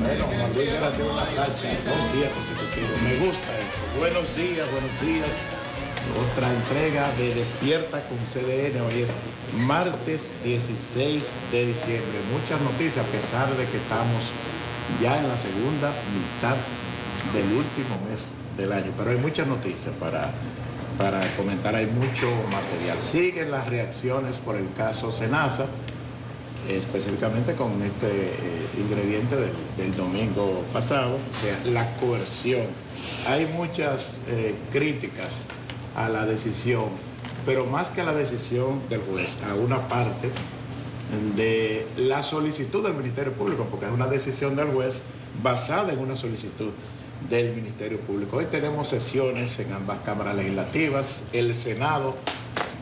Bueno, Juan Luis Guerra tiene una plancha 2 días consecutivos. Me gusta eso. Buenos días, buenos días. Otra entrega de Despierta con CDN. Hoy es martes 16 de diciembre. Muchas noticias, a pesar de que estamos ya en la segunda mitad del último mes del año. Pero hay muchas noticias para comentar, hay mucho material. Siguen las reacciones por el caso Senasa, específicamente con este ingrediente del domingo pasado, o sea, la coerción. Hay muchas críticas a la decisión, pero más que a la decisión del juez, a una parte de la solicitud del Ministerio Público, porque es una decisión del juez basada en una solicitud del Ministerio Público. Hoy tenemos sesiones en ambas cámaras legislativas. El Senado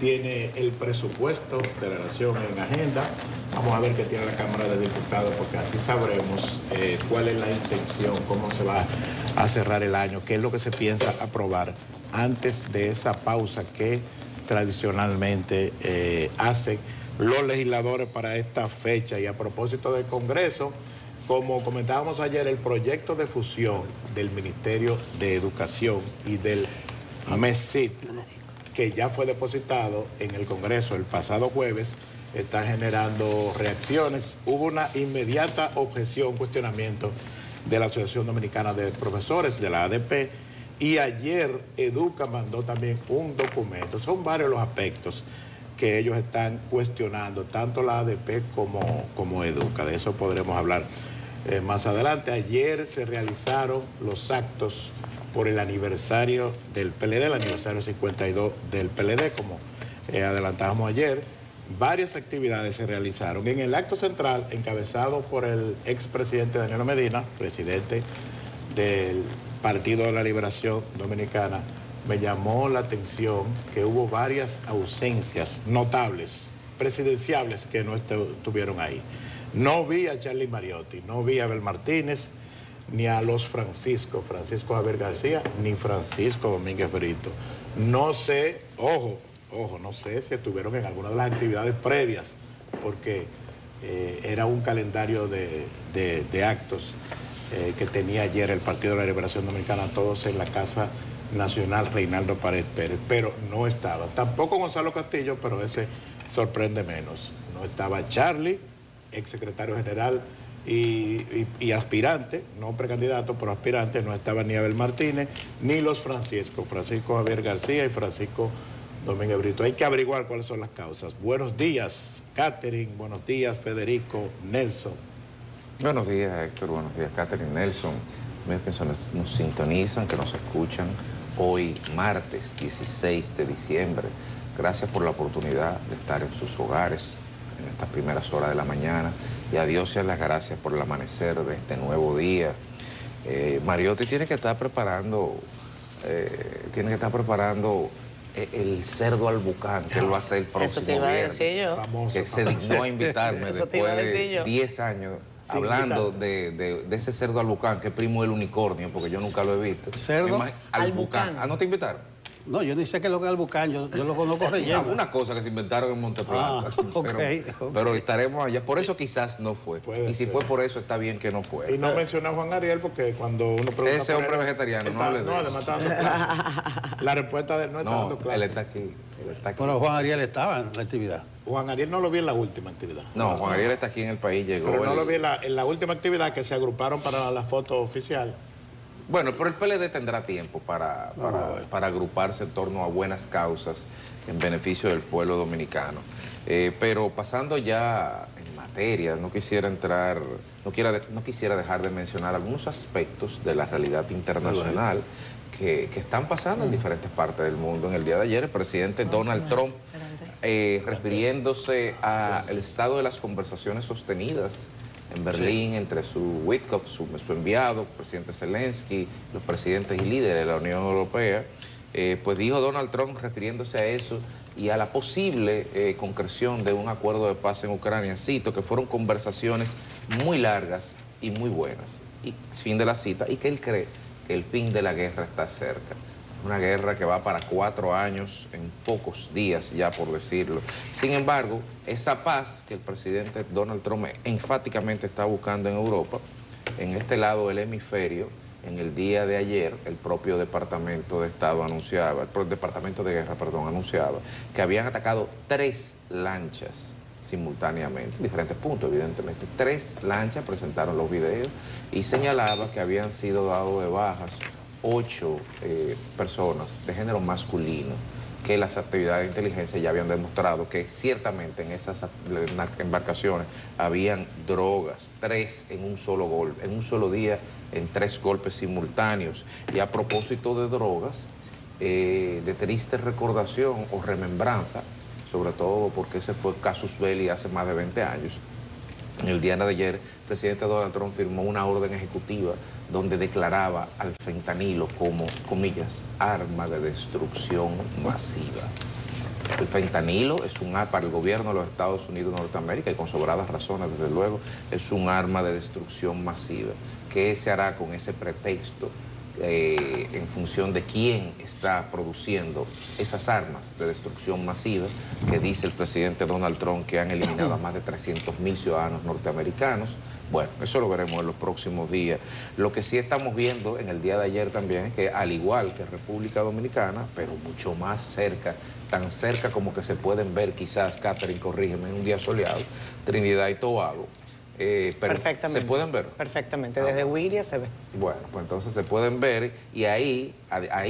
tiene el presupuesto de la Nación en agenda. Vamos a ver qué tiene la Cámara de Diputados, porque así sabremos cuál es la intención, cómo se va a cerrar el año, qué es lo que se piensa aprobar antes de esa pausa que tradicionalmente hacen los legisladores para esta fecha. Y a propósito del Congreso, como comentábamos ayer, el proyecto de fusión del Ministerio de Educación y del MESID, que ya fue depositado en el Congreso el pasado jueves, está generando reacciones. Hubo una inmediata objeción, cuestionamiento de la Asociación Dominicana de Profesores, de la ADP, y ayer Educa mandó también un documento. Son varios los aspectos que ellos están cuestionando, tanto la ADP como Educa. De eso podremos hablar más adelante. Ayer se realizaron los actos por el aniversario del PLD, el aniversario 52 del PLD, como adelantábamos ayer. Varias actividades se realizaron. En el acto central, encabezado por el expresidente Danilo Medina, presidente del Partido de la Liberación Dominicana, me llamó la atención que hubo varias ausencias notables, presidenciables, que no estuvieron ahí. No vi a Charlie Mariotti, no vi a Abel Martínez, ni a los Francisco Javier García, ni Francisco Domínguez Brito. No sé, ojo, no sé si estuvieron en alguna de las actividades previas, porque era un calendario de actos que tenía ayer el Partido de la Liberación Dominicana, todos en la Casa Nacional Reinaldo Paredes Pérez, pero no estaba. Tampoco Gonzalo Castillo, pero ese sorprende menos. No estaba Charlie, exsecretario general y aspirante, no precandidato, pero aspirante. No estaba ni Abel Martínez, ni los Francisco Javier García y Francisco Domínguez Brito. Hay que averiguar cuáles son las causas. Buenos días, Catherine. Buenos días, Federico, Nelson. Buenos días, Héctor. Buenos días, Catherine, Nelson. Que nos sintonizan, que nos escuchan hoy, martes 16 de diciembre. Gracias por la oportunidad de estar en sus hogares en estas primeras horas de la mañana. Y a Dios sean las gracias por el amanecer de este nuevo día. Mariotti tiene que estar preparando el cerdo albucán, que él va a hacer el próximo Eso te iba a viernes, decir yo. que se dignó a invitarme Eso te iba a después decir de yo. 10 años. Sí, hablando de ese cerdo albucán, que es primo del unicornio, porque yo nunca lo he visto. ¿Cerdo? Albucán. ¿Ah, no te invitaron? No, yo ni sé qué es lo que es el bucán, yo lo conozco relleno. Una cosa que se inventaron en Monteplata. ok. Pero estaremos allá. Por eso quizás no fue. Puede y si ser. fue por eso, está bien que no fue. Y no menciona a Juan Ariel, porque cuando uno pregunta Ese por hombre él, vegetariano, no está, hable de eso. además está dando clase. La respuesta de él no está dando No, clase. él está aquí. Él está aquí. Bueno, Juan Ariel estaba en la actividad. Juan Ariel no lo vi en la última actividad. No, Juan Ariel está aquí en el país, llegó. Pero no lo vi en la última actividad, que se agruparon para la foto oficial. Bueno, pero el PLD tendrá tiempo para agruparse en torno a buenas causas en beneficio del pueblo dominicano. Pero pasando ya en materia, no quisiera dejar de mencionar algunos aspectos de la realidad internacional que están pasando en diferentes partes del mundo. En el día de ayer, el presidente Donald Trump, refiriéndose al estado de las conversaciones sostenidas en Berlín entre su Witkoff, su enviado, el presidente Zelensky, los presidentes y líderes de la Unión Europea, pues dijo Donald Trump, refiriéndose a eso y a la posible concreción de un acuerdo de paz en Ucrania, cito, que fueron conversaciones muy largas y muy buenas, y fin de la cita, y que él cree que el fin de la guerra está cerca. Una guerra que va para 4 años en pocos días, ya por decirlo. Sin embargo, esa paz que el presidente Donald Trump enfáticamente está buscando en Europa, En este lado del hemisferio, en el día de ayer, el propio Departamento de Estado anunciaba, el Departamento de Guerra, perdón, anunciaba que habían atacado 3 lanchas simultáneamente, en diferentes puntos, evidentemente. 3 lanchas presentaron los videos y señalaba que habían sido dados de bajas 8 personas de género masculino, que las actividades de inteligencia ya habían demostrado que ciertamente en esas embarcaciones habían drogas, 3 en un solo golpe, en un solo día, en 3 golpes simultáneos. Y a propósito de drogas, de triste recordación o remembranza, sobre todo porque ese fue casus belli hace más de 20 años. En el día de ayer, el presidente Donald Trump firmó una orden ejecutiva donde declaraba al fentanilo como, comillas, arma de destrucción masiva. El fentanilo es un arma para el gobierno de los Estados Unidos de Norteamérica, y con sobradas razones, desde luego, es un arma de destrucción masiva. ¿Qué se hará con ese pretexto en función de quién está produciendo esas armas de destrucción masiva que dice el presidente Donald Trump que han eliminado a más de 300.000 ciudadanos norteamericanos? Bueno, eso lo veremos en los próximos días. Lo que sí estamos viendo en el día de ayer también es que, al igual que República Dominicana, pero mucho más cerca, tan cerca como que se pueden ver, quizás, Catherine, corrígeme, en un día soleado, Trinidad y Tobago. Pero perfectamente. ¿se pueden ver? Perfectamente, desde Wiria se ve. Bueno, pues entonces se pueden ver, y ahí, a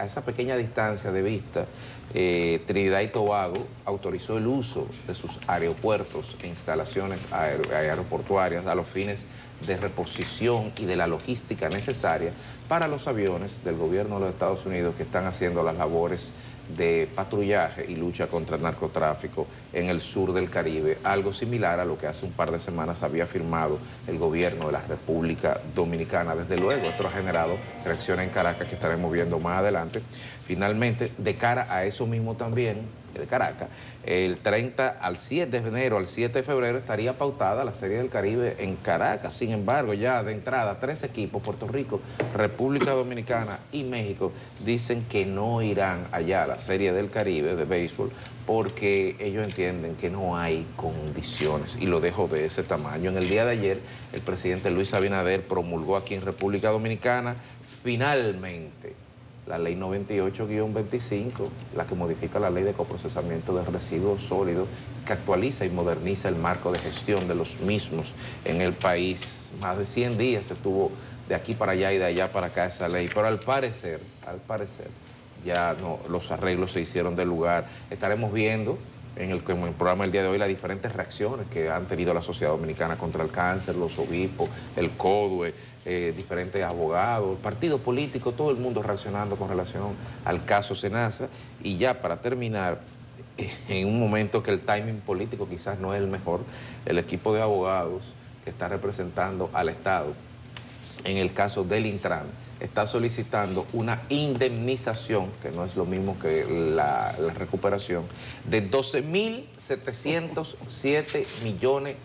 esa pequeña distancia de vista, Trinidad y Tobago autorizó el uso de sus aeropuertos e instalaciones aeroportuarias a los fines de reposición y de la logística necesaria para los aviones del gobierno de los Estados Unidos que están haciendo las labores de patrullaje y lucha contra el narcotráfico en el sur del Caribe, algo similar a lo que hace un par de semanas había firmado el gobierno de la República Dominicana. Desde luego, esto ha generado reacciones en Caracas que estaremos viendo más adelante. Finalmente, de cara a eso mismo también, de Caracas, el 30 al 7 de enero al 7 de febrero estaría pautada la Serie del Caribe en Caracas. Sin embargo, ya de entrada, 3 equipos, Puerto Rico, República Dominicana y México, dicen que no irán allá a la Serie del Caribe de béisbol porque ellos entienden que no hay condiciones, y lo dejo de ese tamaño. En el día de ayer, el presidente Luis Abinader promulgó aquí en República Dominicana, finalmente, la ley 98-25, la que modifica la ley de coprocesamiento de residuos sólidos, que actualiza y moderniza el marco de gestión de los mismos en el país. Más de 100 días se tuvo de aquí para allá y de allá para acá esa ley, pero al parecer, ya no, los arreglos se hicieron del lugar. Estaremos viendo en el programa del día de hoy las diferentes reacciones que han tenido la sociedad dominicana contra el cáncer, los obispos, el CODUE, diferentes abogados, partidos políticos, todo el mundo reaccionando con relación al caso Senasa. Y ya para terminar, en un momento que el timing político quizás no es el mejor, el equipo de abogados que está representando al Estado en el caso del Intran está solicitando una indemnización, que no es lo mismo que la recuperación, de 12.707 millones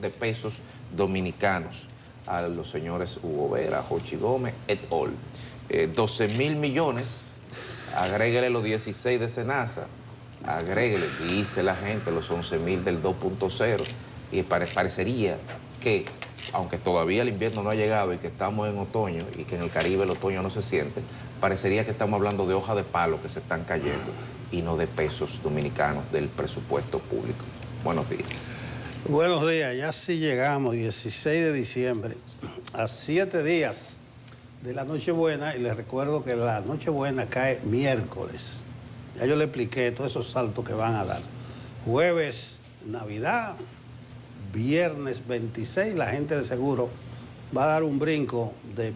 de pesos dominicanos a los señores Hugo Vera, Jochi Gómez, et al. 12.000 millones, agréguele los 16 de Senasa, agréguele, dice la gente, los 11.000 del 2.0, y parecería que, aunque todavía el invierno no ha llegado y que estamos en otoño y que en el Caribe el otoño no se siente, parecería que estamos hablando de hojas de palo que se están cayendo y no de pesos dominicanos del presupuesto público. Buenos días. Buenos días, ya sí llegamos, 16 de diciembre, a 7 días de la Nochebuena, y les recuerdo que la Nochebuena cae miércoles. Ya yo le expliqué todos esos saltos que van a dar. Jueves, Navidad. Viernes 26, la gente de seguro va a dar un brinco de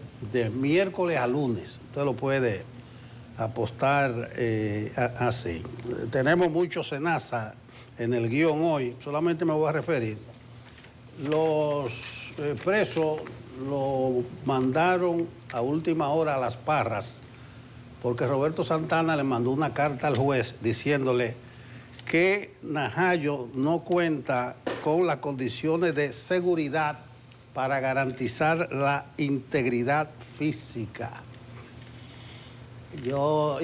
miércoles a lunes. Usted lo puede apostar así. Tenemos mucho Senasa en el guión hoy, solamente me voy a referir. Los presos lo mandaron a última hora a Las Parras porque Roberto Santana le mandó una carta al juez diciéndole que Najayo no cuenta con las condiciones de seguridad para garantizar la integridad física. Y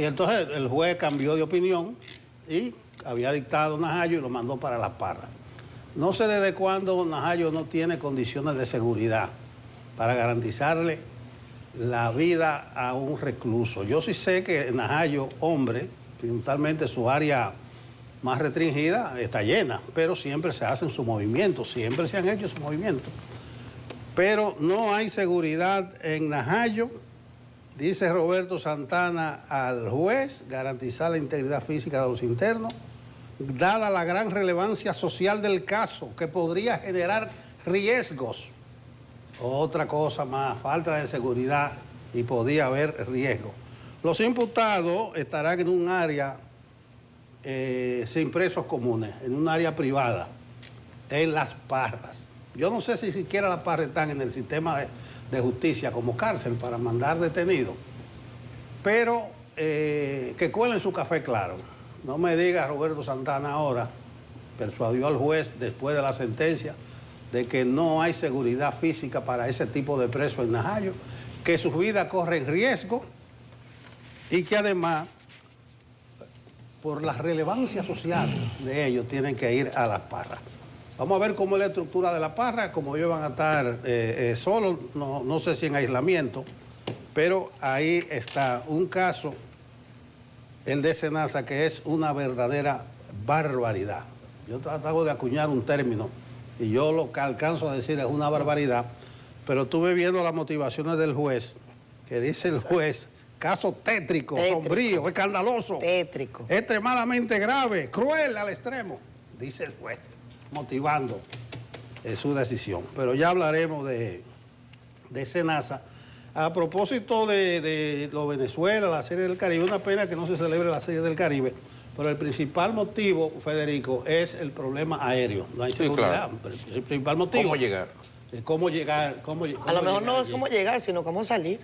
entonces el juez cambió de opinión y había dictado Najayo y lo mandó para Las Parras. No sé desde cuándo Najayo no tiene condiciones de seguridad para garantizarle la vida a un recluso. Yo sí sé que Najayo, hombre, principalmente su área más restringida, está llena, pero siempre se hacen sus movimientos, siempre se han hecho sus movimientos. Pero no hay seguridad en Najayo, dice Roberto Santana al juez, garantizar la integridad física de los internos, dada la gran relevancia social del caso, que podría generar riesgos. Otra cosa más, falta de seguridad y podía haber riesgo. Los imputados estarán en un área sin presos comunes, en un área privada, en Las Parras. Yo no sé si siquiera Las Parras están en el sistema de justicia como cárcel para mandar detenidos, pero que cuelen su café claro. No me diga Roberto Santana ahora, persuadió al juez después de la sentencia, de que no hay seguridad física para ese tipo de presos en Najayo, que sus vidas corren riesgo y que además, por la relevancia social de ellos, tienen que ir a Las Parras. Vamos a ver cómo es la estructura de Las Parras, como ellos van a estar solos, no sé si en aislamiento, pero ahí está un caso, el de Senasa, que es una verdadera barbaridad. Yo trato de acuñar un término y yo lo que alcanzo a decir es una barbaridad, pero estuve viendo las motivaciones del juez, que dice el juez, caso tétrico, sombrío, escandaloso, tétrico, extremadamente grave, cruel al extremo, dice el juez, motivando su decisión. Pero ya hablaremos de Senasa. A propósito de lo Venezuela, la Serie del Caribe, una pena que no se celebre la Serie del Caribe, pero el principal motivo, Federico, es el problema aéreo. No hay seguridad, pero es el principal motivo. ¿Cómo llegar? ¿Cómo llegar? A lo mejor no es cómo llegar, sino cómo salir.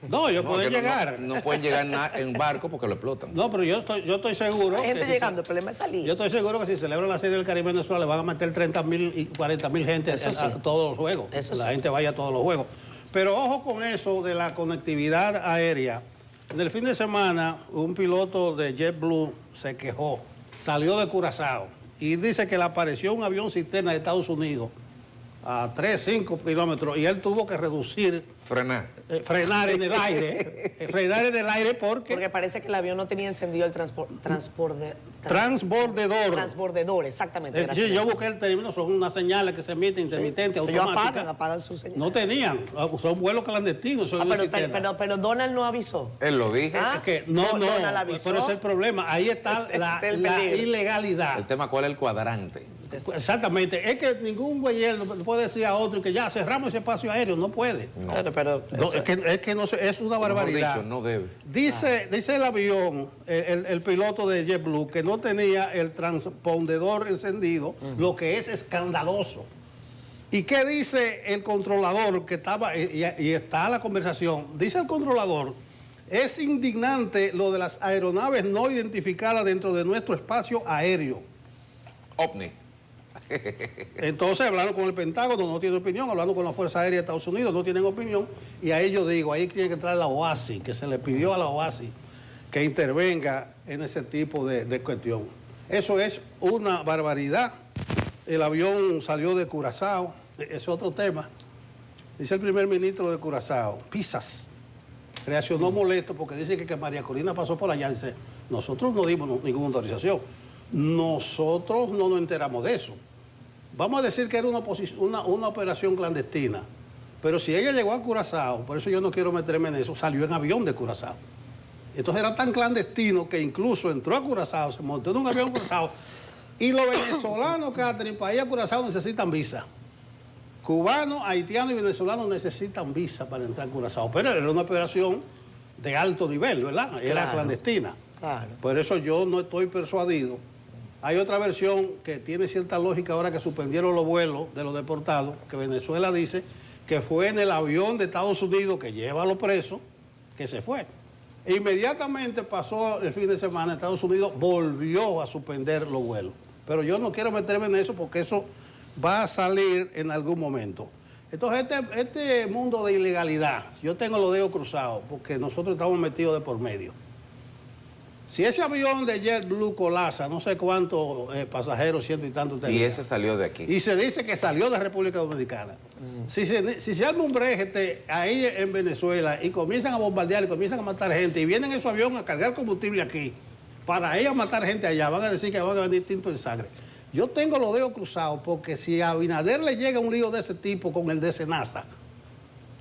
No, ellos pueden llegar. No pueden llegar en barco porque lo explotan. No, pero yo estoy seguro. Hay gente llegando, el problema es salir. Yo estoy seguro que si celebran la Serie del Caribe en Venezuela le van a meter 30.000 y 40.000 gente a todos los juegos. La gente vaya a todos los juegos. Pero ojo con eso de la conectividad aérea. En el fin de semana, un piloto de JetBlue se quejó, salió de Curazao y dice que le apareció un avión cisterna de Estados Unidos a 3, 5 kilómetros y él tuvo que reducir... frenar en el aire. Frenar en el aire porque parece que el avión no tenía encendido el transbordador, exactamente. Sí, yo busqué el término, son unas señales que se emiten intermitentes, automáticas. Apagan sus señales. No tenían, son vuelos clandestinos. Pero Donald no avisó. Él lo dijo. Donald avisó. Pero ese es el problema, ahí está la ilegalidad. El tema, ¿cuál es el cuadrante? Exactamente, es que ningún gobierno puede decir a otro que ya cerramos ese espacio aéreo, no puede. No. Es una barbaridad. Dicho, no debe. Dice el avión, el piloto de JetBlue, que no tenía el transpondedor encendido, lo que es escandaloso. ¿Y qué dice el controlador que estaba, y está la conversación? Dice el controlador, es indignante lo de las aeronaves no identificadas dentro de nuestro espacio aéreo. OVNI. Entonces, hablando con el Pentágono, no tiene opinión, hablando con la Fuerza Aérea de Estados Unidos, no tienen opinión, y a ellos digo, ahí tiene que entrar la OASI, que se le pidió a la OASI que intervenga en ese tipo de cuestión. Eso es una barbaridad. El avión salió de Curazao, es otro tema. Dice el primer ministro de Curazao, Pisas, reaccionó molesto porque dice que María Corina pasó por allá y dice, nosotros no dimos ninguna autorización, nosotros no nos enteramos de eso. Vamos a decir que era una operación clandestina, pero si ella llegó a Curazao, por eso yo no quiero meterme en eso, salió en avión de Curazao. Entonces era tan clandestino que incluso entró a Curazao, se montó en un avión a Curazao, y los venezolanos, Catherine, para ir a Curazao necesitan visa. Cubanos, haitianos y venezolanos necesitan visa para entrar a Curazao, pero era una operación de alto nivel, ¿verdad? Era clandestina. Claro. Por eso yo no estoy persuadido. Hay otra versión que tiene cierta lógica ahora que suspendieron los vuelos de los deportados, que Venezuela dice que fue en el avión de Estados Unidos que lleva a los presos, que se fue. E inmediatamente pasó el fin de semana, Estados Unidos volvió a suspender los vuelos. Pero yo no quiero meterme en eso porque eso va a salir en algún momento. Entonces, este mundo de ilegalidad, yo tengo los dedos cruzados porque nosotros estamos metidos de por medio. Si ese avión de JetBlue colapsa, no sé cuántos pasajeros, ciento y tantos tenía. Y ese salió de aquí. Y se dice que salió de República Dominicana. Si se arma un brejete ahí en Venezuela y comienzan a bombardear y comienzan a matar gente y vienen esos aviones a cargar combustible aquí, para ellos matar gente allá, van a decir que van a venir tinto en sangre. Yo tengo los dedos cruzados porque si a Abinader le llega un lío de ese tipo con el de Senasa,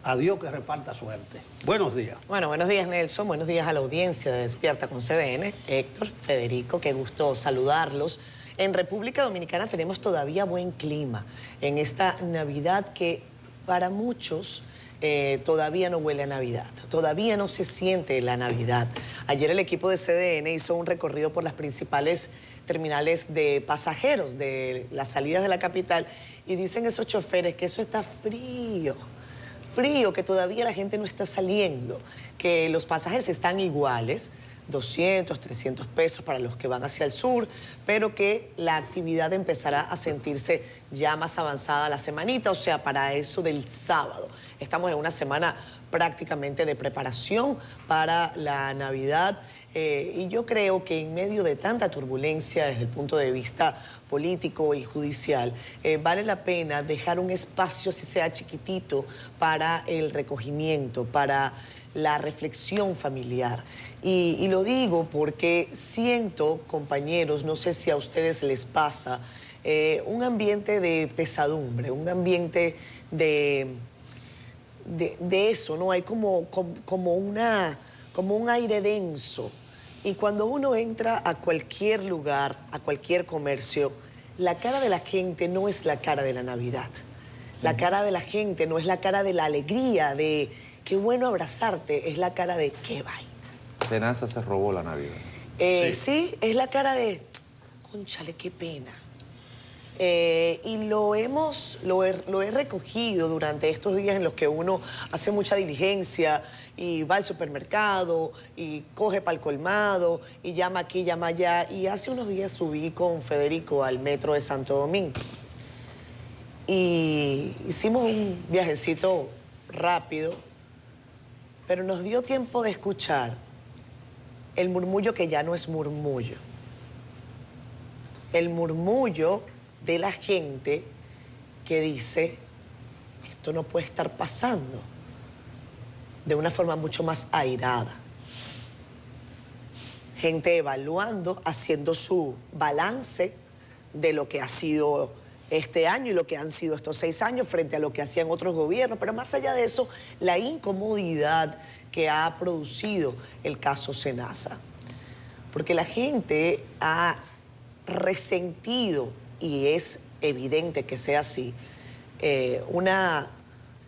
a Dios que reparta suerte. Buenos días. Bueno, buenos días, Nelson. Buenos días a la audiencia de Despierta con CDN. Héctor, Federico, qué gusto saludarlos. En República Dominicana tenemos todavía buen clima en esta Navidad que para muchos todavía no huele a Navidad. Todavía no se siente la Navidad. Ayer el equipo de CDN hizo un recorrido por las principales terminales de pasajeros de las salidas de la capital y dicen esos choferes que eso está frío, que todavía la gente no está saliendo, que los pasajes están iguales, 200, 300 pesos para los que van hacia el sur, pero que la actividad empezará a sentirse ya más avanzada la semanita, o sea, para eso del sábado. Estamos en una semana prácticamente de preparación para la Navidad. Y yo creo que en medio de tanta turbulencia desde el punto de vista político y judicial, vale la pena dejar un espacio, si sea chiquitito, para el recogimiento, para la reflexión familiar. Y lo digo porque siento, compañeros, no sé si a ustedes les pasa, un ambiente de pesadumbre, un ambiente de eso, ¿no? Hay como un aire denso. Y cuando uno entra a cualquier lugar, a cualquier comercio, la cara de la gente no es la cara de la Navidad. La cara de la gente no es la cara de la alegría, de qué bueno abrazarte, es la cara de qué vaina. Senasa se robó la Navidad. Sí, es la cara de, cónchale, qué pena. Y lo he recogido durante estos días en los que uno hace mucha diligencia y va al supermercado y coge para el colmado y llama aquí, llama allá. Y hace unos días subí con Federico al metro de Santo Domingo y hicimos un viajecito rápido, pero nos dio tiempo de escuchar el murmullo que ya no es murmullo. El murmullo de la gente que dice, esto no puede estar pasando, de una forma mucho más airada. Gente evaluando, haciendo su balance de lo que ha sido este año y lo que han sido estos 6 años frente a lo que hacían otros gobiernos, pero más allá de eso, la incomodidad que ha producido el caso Senasa. Porque la gente ha resentido, y es evidente que sea así, una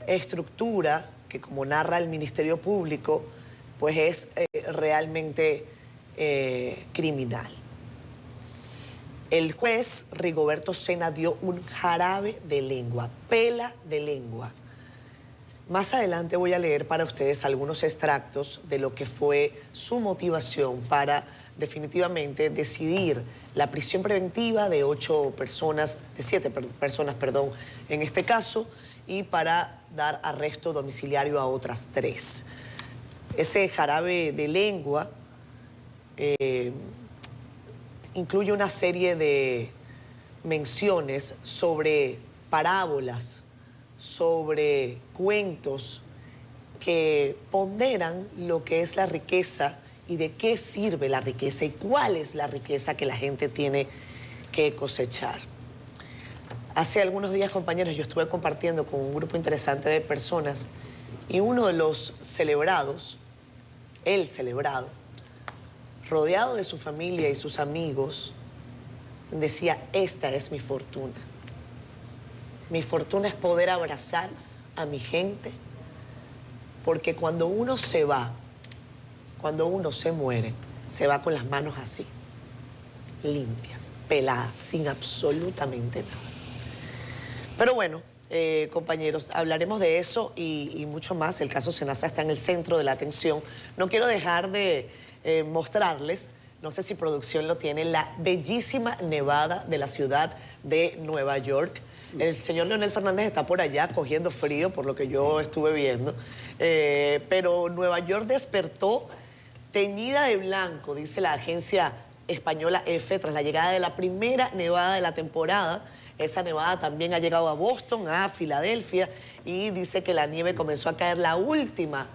estructura que, como narra el Ministerio Público, pues es realmente criminal. El juez Rigoberto Sena dio un jarabe de lengua, pela de lengua. Más adelante voy a leer para ustedes algunos extractos de lo que fue su motivación para definitivamente decidir la prisión preventiva de 8 personas, de 7 personas, perdón, en este caso, y para dar arresto domiciliario a otras 3. Ese jarabe de lengua incluye una serie de menciones sobre parábolas, sobre cuentos que ponderan lo que es la riqueza y de qué sirve la riqueza y cuál es la riqueza que la gente tiene que cosechar. Hace algunos días, compañeros, yo estuve compartiendo con un grupo interesante de personas y uno de los celebrados, el celebrado, rodeado de su familia y sus amigos, decía, esta es mi fortuna. Mi fortuna es poder abrazar a mi gente, porque cuando uno se va, cuando uno se muere, se va con las manos así, limpias, peladas, sin absolutamente nada. Pero bueno, compañeros, hablaremos de eso y mucho más. El caso Senasa está en el centro de la atención. No quiero dejar de mostrarles, no sé si producción lo tiene, la bellísima nevada de la ciudad de Nueva York. El señor Leonel Fernández está por allá cogiendo frío, por lo que yo estuve viendo. Pero Nueva York despertó teñida de blanco, dice la agencia española EFE, tras la llegada de la primera nevada de la temporada. Esa nevada también ha llegado a Boston, a Filadelfia, y dice que la nieve comenzó a caer a última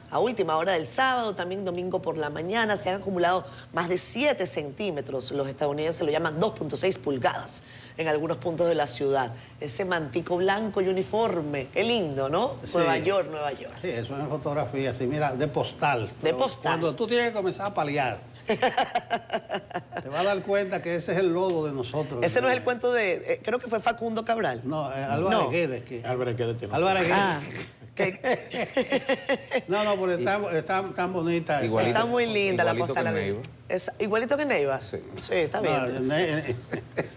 hora del sábado, también domingo por la mañana. Se han acumulado más de 7 centímetros. Los estadounidenses lo llaman 2.6 pulgadas en algunos puntos de la ciudad. Ese mantico blanco y uniforme, qué lindo, ¿no? Sí. Nueva York, Nueva York. Sí, eso es una fotografía así, mira, de postal. De postal. Cuando tú tienes que comenzar a paliar, te vas a dar cuenta que ese es el lodo de nosotros. Ese no es el cuento de, creo que fue Facundo Cabral. No, Álvarez No. Guedes. Que, Álvarez Guedes tiene. Álvarez Guedes. Ah, No, porque está tan bonita. Igualito. está muy linda la Igualito postal. que Neiva. Igualito que Neiva. Sí. Sí, está bien.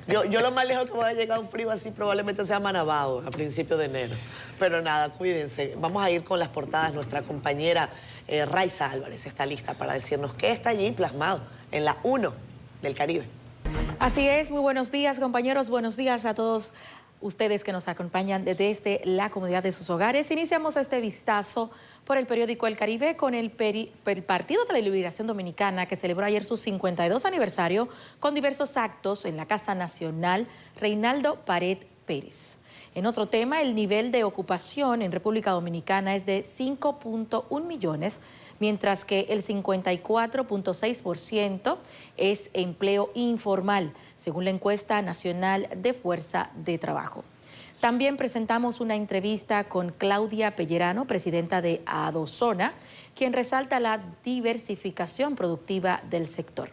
Yo lo más lejos que voy a llegar a un frío así probablemente sea Manabao a principios de enero. Pero nada, cuídense. Vamos a ir con las portadas. Nuestra compañera Raiza Álvarez está lista para decirnos qué está allí plasmado en la 1 del Caribe. Así es, muy buenos días compañeros, buenos días a todos ustedes que nos acompañan desde la comodidad de sus hogares. Iniciamos este vistazo por el periódico El Caribe con el Partido de la Liberación Dominicana, que celebró ayer su 52 aniversario con diversos actos en la Casa Nacional Reinaldo Pared Pérez. En otro tema, el nivel de ocupación en República Dominicana es de 5.1 millones, mientras que el 54.6% es empleo informal, según la encuesta nacional de Fuerza de Trabajo. También presentamos una entrevista con Claudia Pellerano, presidenta de Adozona, quien resalta la diversificación productiva del sector.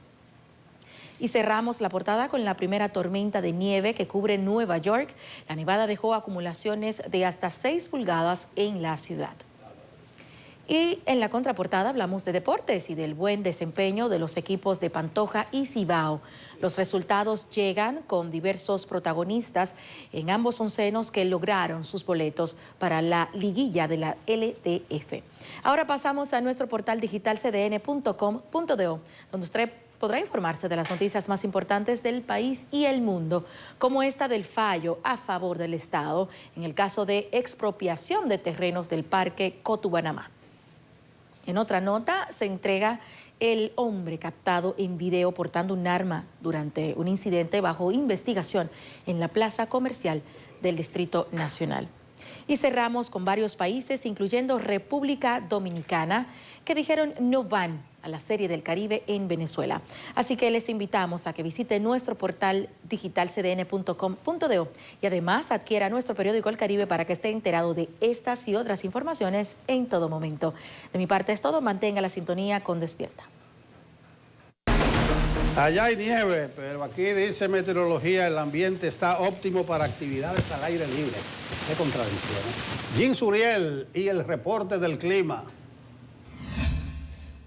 Y cerramos la portada con la primera tormenta de nieve que cubre Nueva York. La nevada dejó acumulaciones de hasta 6 pulgadas en la ciudad. Y en la contraportada hablamos de deportes y del buen desempeño de los equipos de Pantoja y Cibao. Los resultados llegan con diversos protagonistas en ambos oncenos que lograron sus boletos para la liguilla de la LDF. Ahora pasamos a nuestro portal digital cdn.com.do, donde usted podrá informarse de las noticias más importantes del país y el mundo, como esta del fallo a favor del Estado en el caso de expropiación de terrenos del Parque Cotubanamá. En otra nota, se entrega el hombre captado en video portando un arma durante un incidente bajo investigación en la plaza comercial del Distrito Nacional. Y cerramos con varios países, incluyendo República Dominicana, que dijeron no van a la Serie del Caribe en Venezuela. Así que les invitamos a que visiten nuestro portal digital cdn.com.do y además adquiera nuestro periódico El Caribe para que esté enterado de estas y otras informaciones en todo momento. De mi parte es todo, mantenga la sintonía con Despierta. Allá hay nieve, pero aquí dice meteorología, el ambiente está óptimo para actividades al aire libre. Qué contradicción, ¿eh? Jim Suriel y el reporte del clima.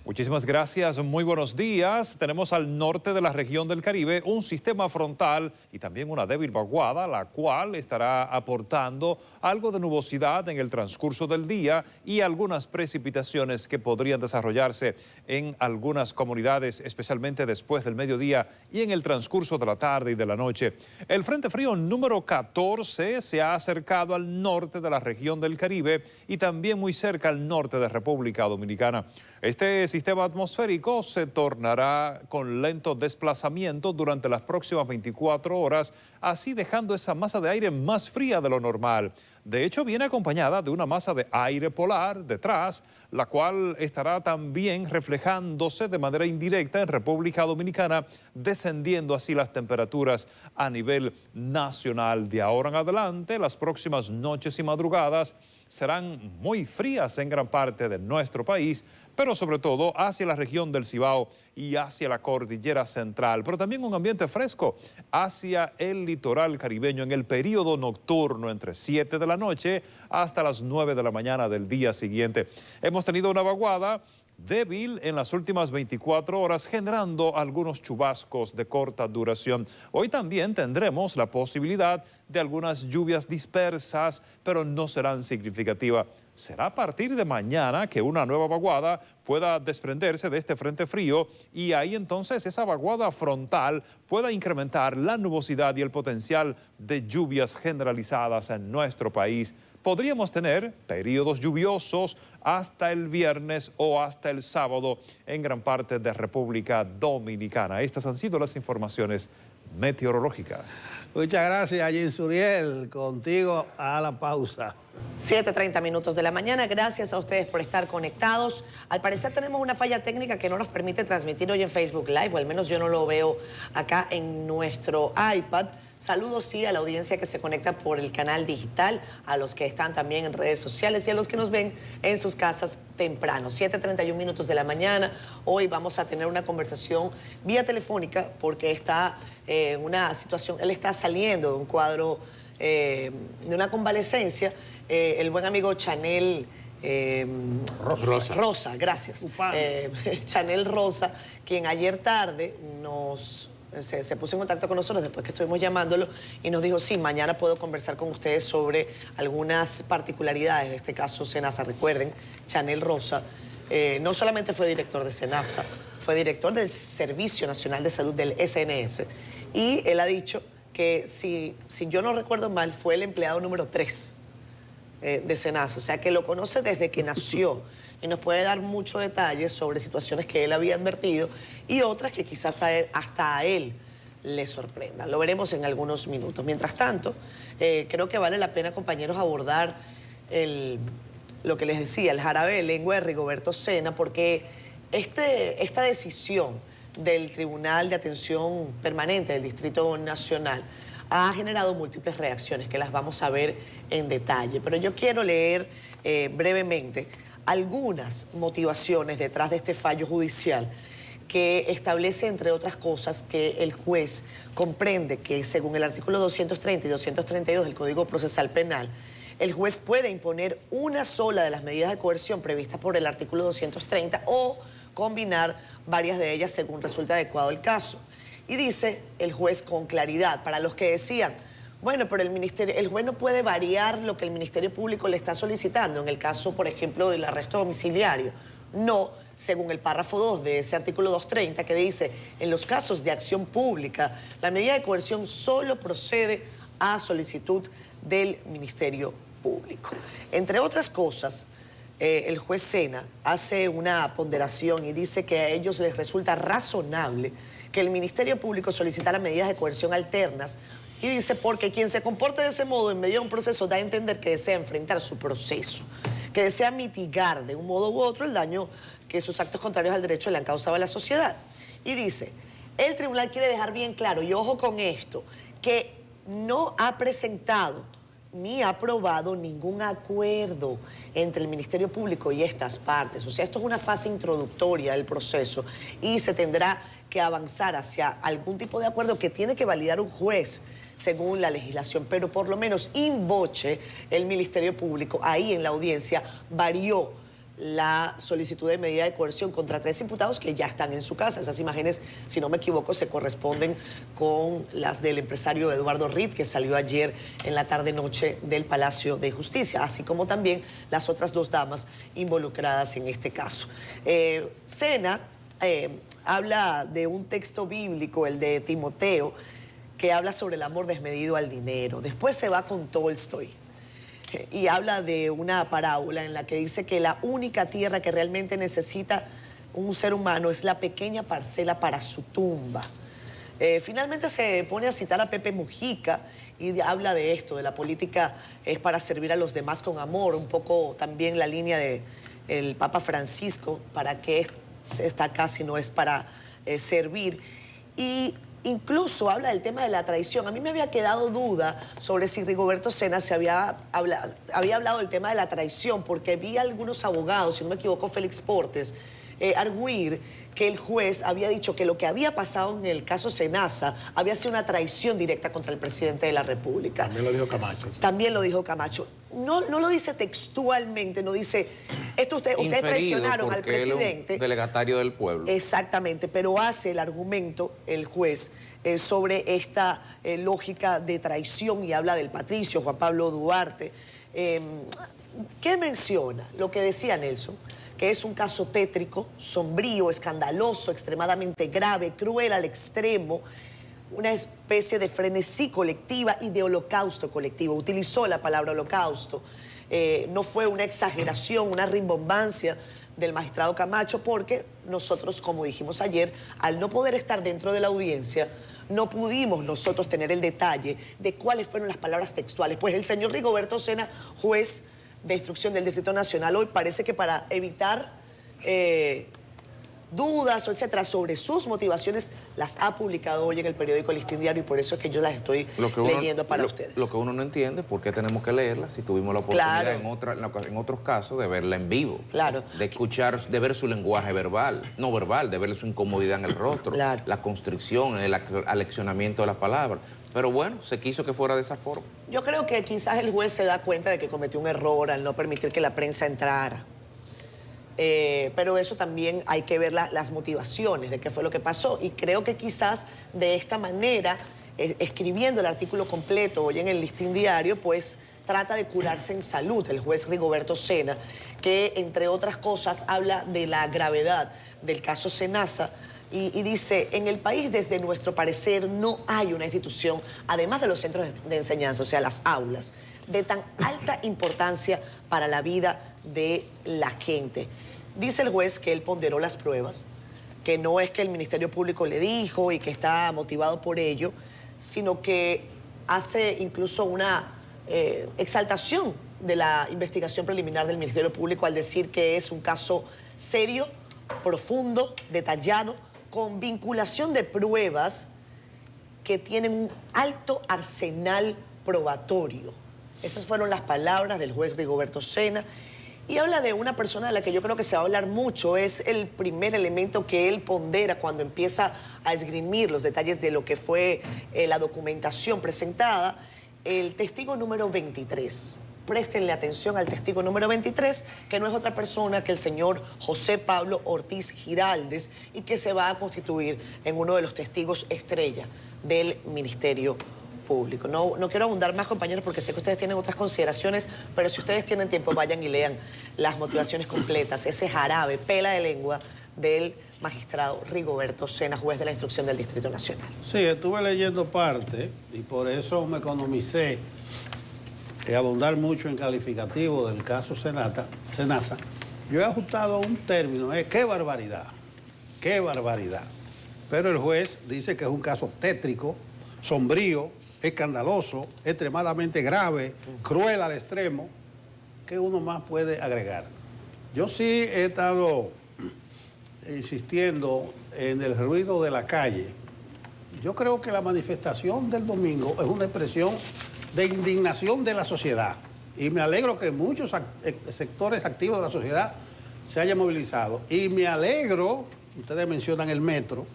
Muchísimas gracias, muy buenos días. Tenemos al norte de la región del Caribe un sistema frontal y también una débil vaguada, la cual estará aportando algo de nubosidad en el transcurso del día y algunas precipitaciones que podrían desarrollarse en algunas comunidades, especialmente después del mediodía y en el transcurso de la tarde y de la noche. El Frente Frío número 14 se ha acercado al norte de la región del Caribe y también muy cerca al norte de República Dominicana. Este sistema atmosférico se tornará con lento desplazamiento durante las próximas 24 horas, así dejando esa masa de aire más fría de lo normal. De hecho, viene acompañada de una masa de aire polar detrás, la cual estará también reflejándose de manera indirecta en República Dominicana, descendiendo así las temperaturas a nivel nacional. De ahora en adelante, las próximas noches y madrugadas serán muy frías en gran parte de nuestro país, pero sobre todo hacia la región del Cibao y hacia la cordillera central, pero también un ambiente fresco hacia el litoral caribeño en el periodo nocturno entre 7 de la noche hasta las 9 de la mañana del día siguiente. Hemos tenido una vaguada débil en las últimas 24 horas, generando algunos chubascos de corta duración. Hoy también tendremos la posibilidad de algunas lluvias dispersas, pero no serán significativas. Será a partir de mañana que una nueva vaguada pueda desprenderse de este frente frío y ahí entonces esa vaguada frontal pueda incrementar la nubosidad y el potencial de lluvias generalizadas en nuestro país podríamos tener periodos lluviosos hasta el viernes o hasta el sábado en gran parte de República Dominicana. Estas han sido las informaciones meteorológicas. Muchas gracias, Jim Suriel. Contigo a la pausa. 7:30 minutos de la mañana. Gracias a ustedes por estar conectados. Al parecer tenemos una falla técnica que no nos permite transmitir hoy en Facebook Live, o al menos yo no lo veo acá en nuestro iPad. Saludos sí a la audiencia que se conecta por el canal digital, a los que están también en redes sociales y a los que nos ven en sus casas temprano. 7:31 minutos de la mañana. Hoy vamos a tener una conversación vía telefónica porque está en una situación, él está saliendo de un cuadro, de una convalecencia. El buen amigo Chanel Rosa, gracias. Chanel Rosa, quien ayer tarde se puso en contacto con nosotros después que estuvimos llamándolo y nos dijo, sí, mañana puedo conversar con ustedes sobre algunas particularidades de este caso SENASA. Recuerden, Chanel Rosa no solamente fue director de SENASA, fue director del Servicio Nacional de Salud del SNS, y él ha dicho que, si yo no recuerdo mal, fue el empleado número 3 de SENASA, o sea que lo conoce desde que nació y nos puede dar muchos detalles sobre situaciones que él había advertido y otras que quizás hasta a él le sorprendan. Lo veremos en algunos minutos. Mientras tanto, creo que vale la pena, compañeros, abordar lo que les decía, el jarabe de lengua de Rigoberto Sena, porque esta decisión del Tribunal de Atención Permanente del Distrito Nacional ha generado múltiples reacciones que las vamos a ver en detalle. Pero yo quiero leer brevemente algunas motivaciones detrás de este fallo judicial que establece, entre otras cosas, que el juez comprende que, según el artículo 230 y 232 del Código Procesal Penal, el juez puede imponer una sola de las medidas de coerción previstas por el artículo 230 o combinar varias de ellas según resulta adecuado el caso. Y dice el juez con claridad, para los que decían, bueno, pero el juez no puede variar lo que el Ministerio Público le está solicitando, en el caso, por ejemplo, del arresto domiciliario. No, según el párrafo 2 de ese artículo 230, que dice, en los casos de acción pública, la medida de coerción solo procede a solicitud del Ministerio Público. Entre otras cosas, el juez Sena hace una ponderación y dice que a ellos les resulta razonable que el Ministerio Público solicitara medidas de coerción alternas. Y dice, porque quien se comporte de ese modo en medio de un proceso da a entender que desea enfrentar su proceso, que desea mitigar de un modo u otro el daño que sus actos contrarios al derecho le han causado a la sociedad. Y dice, el tribunal quiere dejar bien claro, y ojo con esto, que no ha presentado ni ha aprobado ningún acuerdo entre el Ministerio Público y estas partes. O sea, esto es una fase introductoria del proceso y se tendrá que avanzar hacia algún tipo de acuerdo que tiene que validar un juez según la legislación, pero por lo menos in voce el Ministerio Público ahí en la audiencia varió la solicitud de medida de coerción contra 3 imputados que ya están en su casa. Esas imágenes, si no me equivoco, se corresponden con las del empresario Eduardo Reed, que salió ayer en la tarde-noche del Palacio de Justicia, así como también las otras 2 damas involucradas en este caso. Sena habla de un texto bíblico, el de Timoteo, que habla sobre el amor desmedido al dinero. Después se va con Tolstoy y habla de una parábola en la que dice que la única tierra que realmente necesita un ser humano es la pequeña parcela para su tumba. Finalmente se pone a citar a Pepe Mujica y habla de esto, de la política es para servir a los demás con amor, un poco también la línea del Papa Francisco, para que está acá si no es para servir. Y incluso habla del tema de la traición. A mí me había quedado duda sobre si Rigoberto Sena había hablado del tema de la traición, porque vi a algunos abogados, si no me equivoco, Félix Portes, arguir que el juez había dicho que lo que había pasado en el caso SENASA había sido una traición directa contra el presidente de la República. También lo dijo Camacho. Sí. También lo dijo Camacho. No lo dice textualmente, no dice, ustedes traicionaron al presidente. Él, delegatario del pueblo. Exactamente, pero hace el argumento el juez sobre esta lógica de traición y habla del patricio Juan Pablo Duarte. ¿Qué menciona? Lo que decía Nelson, que es un caso tétrico, sombrío, escandaloso, extremadamente grave, cruel al extremo, una especie de frenesí colectiva y de holocausto colectivo. Utilizó la palabra holocausto. no fue una exageración, una rimbombancia del magistrado Camacho, porque nosotros, como dijimos ayer, al no poder estar dentro de la audiencia, no pudimos nosotros tener el detalle de cuáles fueron las palabras textuales. Pues el señor Rigoberto Sena, juez de instrucción del Distrito Nacional, hoy parece que para evitar dudas o etcétera sobre sus motivaciones, las ha publicado hoy en el periódico Listín Diario, y por eso es que yo las estoy leyendo para ustedes. Lo que uno no entiende, ¿por qué tenemos que leerlas si tuvimos la oportunidad en otros casos de verla en vivo? Claro. De escuchar, de ver su lenguaje verbal, no verbal, de ver su incomodidad en el rostro, claro, la constricción, el aleccionamiento de las palabras. Pero bueno, se quiso que fuera de esa forma. Yo creo que quizás el juez se da cuenta de que cometió un error al no permitir que la prensa entrara. Pero eso también hay que ver las motivaciones de qué fue lo que pasó. Y creo que quizás de esta manera, escribiendo el artículo completo hoy en el Listín Diario, pues trata de curarse en salud el juez Rigoberto Sena, que entre otras cosas habla de la gravedad del caso Senasa y dice, en el país desde nuestro parecer no hay una institución, además de los centros de enseñanza, o sea, las aulas, de tan alta importancia para la vida de la gente. Dice el juez que él ponderó las pruebas, que no es que el Ministerio Público le dijo y que está motivado por ello, sino que hace incluso una exaltación de la investigación preliminar del Ministerio Público al decir que es un caso serio, profundo, detallado, con vinculación de pruebas que tienen un alto arsenal probatorio. Esas fueron las palabras del juez Rigoberto Sena. Y habla de una persona de la que yo creo que se va a hablar mucho. Es el primer elemento que él pondera cuando empieza a esgrimir los detalles de lo que fue la documentación presentada. El testigo número 23. Préstenle atención al testigo número 23, que no es otra persona que el señor José Pablo Ortiz Giraldes, y que se va a constituir en uno de los testigos estrella del Ministerio Público. No quiero abundar más, compañeros, porque sé que ustedes tienen otras consideraciones, pero si ustedes tienen tiempo, vayan y lean las motivaciones completas, ese jarabe, pela de lengua del magistrado Rigoberto Sena, juez de la instrucción del Distrito Nacional. Sí, estuve leyendo parte y por eso me economicé abundar mucho en calificativo del caso Senasa. Yo he ajustado un término, ¡qué barbaridad! ¡Qué barbaridad! Pero el juez dice que es un caso tétrico, sombrío, escandaloso, extremadamente grave, cruel al extremo. ¿Qué uno más puede agregar? Yo sí he estado insistiendo en el ruido de la calle. Yo creo que la manifestación del domingo es una expresión de indignación de la sociedad. Y me alegro que muchos sectores activos de la sociedad se hayan movilizado. Y me alegro, ustedes mencionan el metro,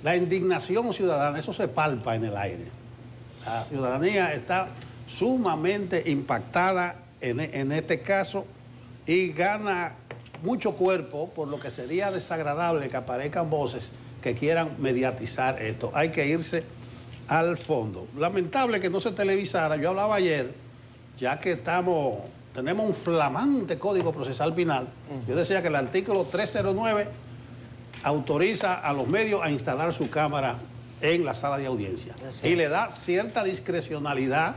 la indignación ciudadana, eso se palpa en el aire. La ciudadanía está sumamente impactada en este caso y gana mucho cuerpo, por lo que sería desagradable que aparezcan voces que quieran mediatizar esto. Hay que irse al fondo. Lamentable que no se televisara. Yo hablaba ayer, ya que tenemos un flamante código procesal penal. Yo decía que el artículo 309 autoriza a los medios a instalar su cámara en la sala de audiencia. Y le da cierta discrecionalidad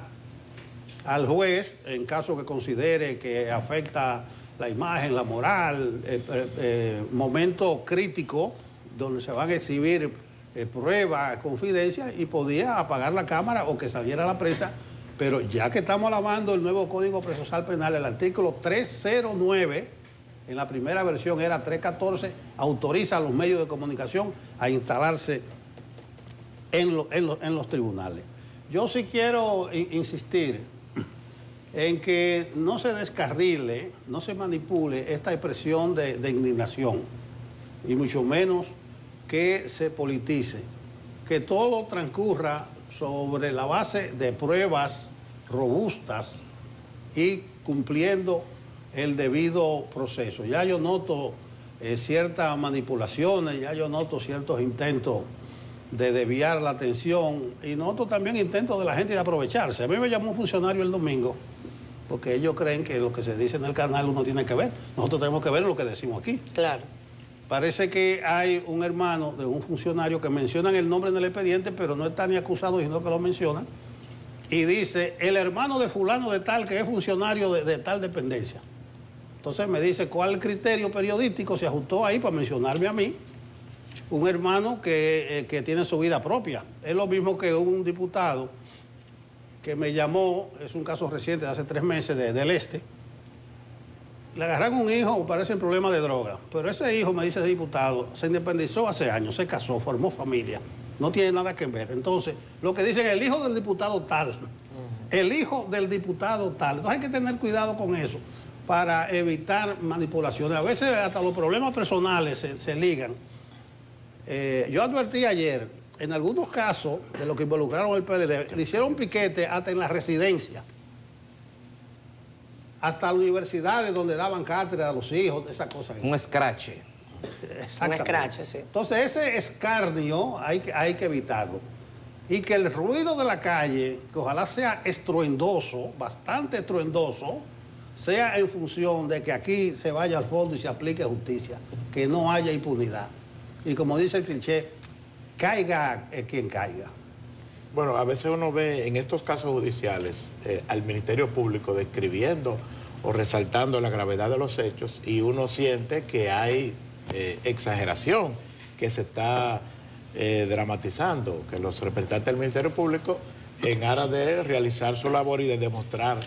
al juez en caso que considere que afecta la imagen, la moral, momento crítico donde se van a exhibir pruebas, confidencias, y podía apagar la cámara o que saliera la prensa. Pero ya que estamos alabando el nuevo Código Procesal Penal, el artículo 309, en la primera versión era 314, autoriza a los medios de comunicación a instalarse en los tribunales. Yo sí quiero insistir en que no se descarrile, no se manipule esta expresión de indignación, y mucho menos que se politice, que todo transcurra sobre la base de pruebas robustas y cumpliendo el debido proceso. Ya yo noto ciertas manipulaciones, ya yo noto ciertos intentos de desviar la atención y noto también intentos de la gente de aprovecharse. A mí me llamó un funcionario el domingo porque ellos creen que lo que se dice en el canal uno tiene que ver. Nosotros tenemos que ver lo que decimos aquí. Claro. Parece que hay un hermano de un funcionario que mencionan el nombre en el expediente, pero no está ni acusado, sino que lo mencionan, y dice, el hermano de fulano de tal que es funcionario de tal dependencia. Entonces me dice cuál criterio periodístico se ajustó ahí para mencionarme a mí, un hermano que tiene su vida propia. Es lo mismo que un diputado que me llamó, es un caso reciente de hace 3 meses del Este. Le agarraron un hijo, parece un problema de droga, pero ese hijo, me dice el diputado, se independizó hace años, se casó, formó familia, no tiene nada que ver. Entonces, lo que dicen, el hijo del diputado tal, el hijo del diputado tal. Entonces hay que tener cuidado con eso para evitar manipulaciones. A veces hasta los problemas personales se ligan. Yo advertí ayer, en algunos casos de los que involucraron el PLD, le hicieron piquete hasta en la residencia, hasta universidades donde daban cátedra a los hijos, esas cosas. Un escrache. Un escrache, sí. Entonces ese escarnio hay que evitarlo. Y que el ruido de la calle, que ojalá sea estruendoso, bastante estruendoso, sea en función de que aquí se vaya al fondo y se aplique justicia, que no haya impunidad. Y como dice el cliché, caiga quien caiga. Bueno, a veces uno ve en estos casos judiciales al Ministerio Público describiendo o resaltando la gravedad de los hechos y uno siente que hay exageración, que se está dramatizando, que los representantes del Ministerio Público, en aras de realizar su labor y de demostrar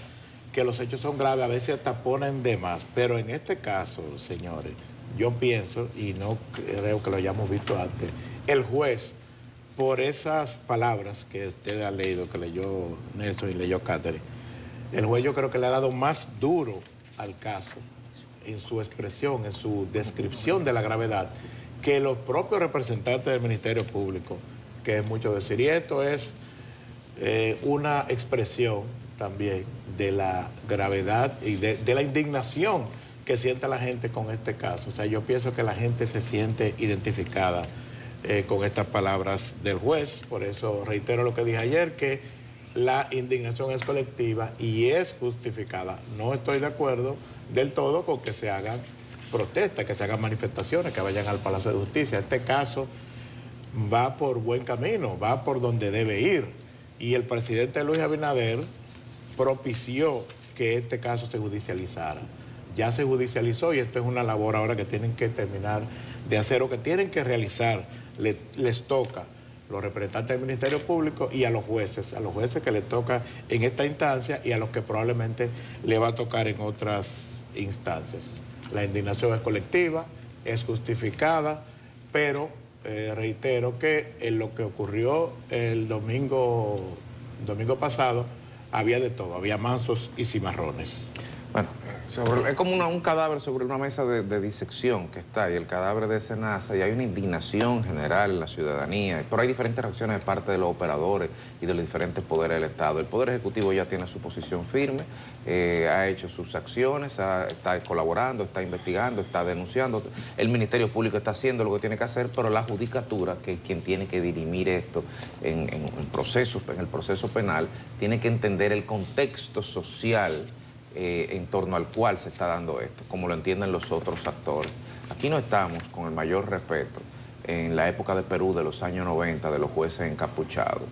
que los hechos son graves, a veces hasta ponen de más. Pero en este caso, señores, yo pienso, y no creo que lo hayamos visto antes, el juez, por esas palabras que usted ha leído, que leyó Nelson y leyó Catherine, el juez yo creo que le ha dado más duro al caso en su expresión, en su descripción de la gravedad, que los propios representantes del Ministerio Público, que es mucho decir. Y esto es una expresión también de la gravedad y de la indignación que siente la gente con este caso. O sea, yo pienso que la gente se siente identificada con estas palabras del juez. Por eso reitero lo que dije ayer, que la indignación es colectiva y es justificada. No estoy de acuerdo del todo con que se hagan protestas, que se hagan manifestaciones, que vayan al Palacio de Justicia. Este caso va por buen camino, va por donde debe ir. Y el presidente Luis Abinader propició que este caso se judicializara. Ya se judicializó y esto es una labor ahora que tienen que terminar de hacer o que tienen que realizar. Les toca a los representantes del Ministerio Público y a los jueces que les toca en esta instancia y a los que probablemente le va a tocar en otras instancias. La indignación es colectiva, es justificada, pero reitero que en lo que ocurrió el domingo pasado había de todo, había mansos y cimarrones. Bueno, es como un cadáver sobre una mesa de disección que está, y el cadáver de Senasa, y hay una indignación general en la ciudadanía, pero hay diferentes reacciones de parte de los operadores y de los diferentes poderes del Estado. El Poder Ejecutivo ya tiene su posición firme, ha hecho sus acciones, está colaborando, está investigando, está denunciando. El Ministerio Público está haciendo lo que tiene que hacer, pero la Judicatura, que es quien tiene que dirimir esto en el proceso penal, tiene que entender el contexto social en torno al cual se está dando esto, como lo entienden los otros actores. Aquí no estamos, con el mayor respeto, en la época de Perú de los años 90, de los jueces encapuchados.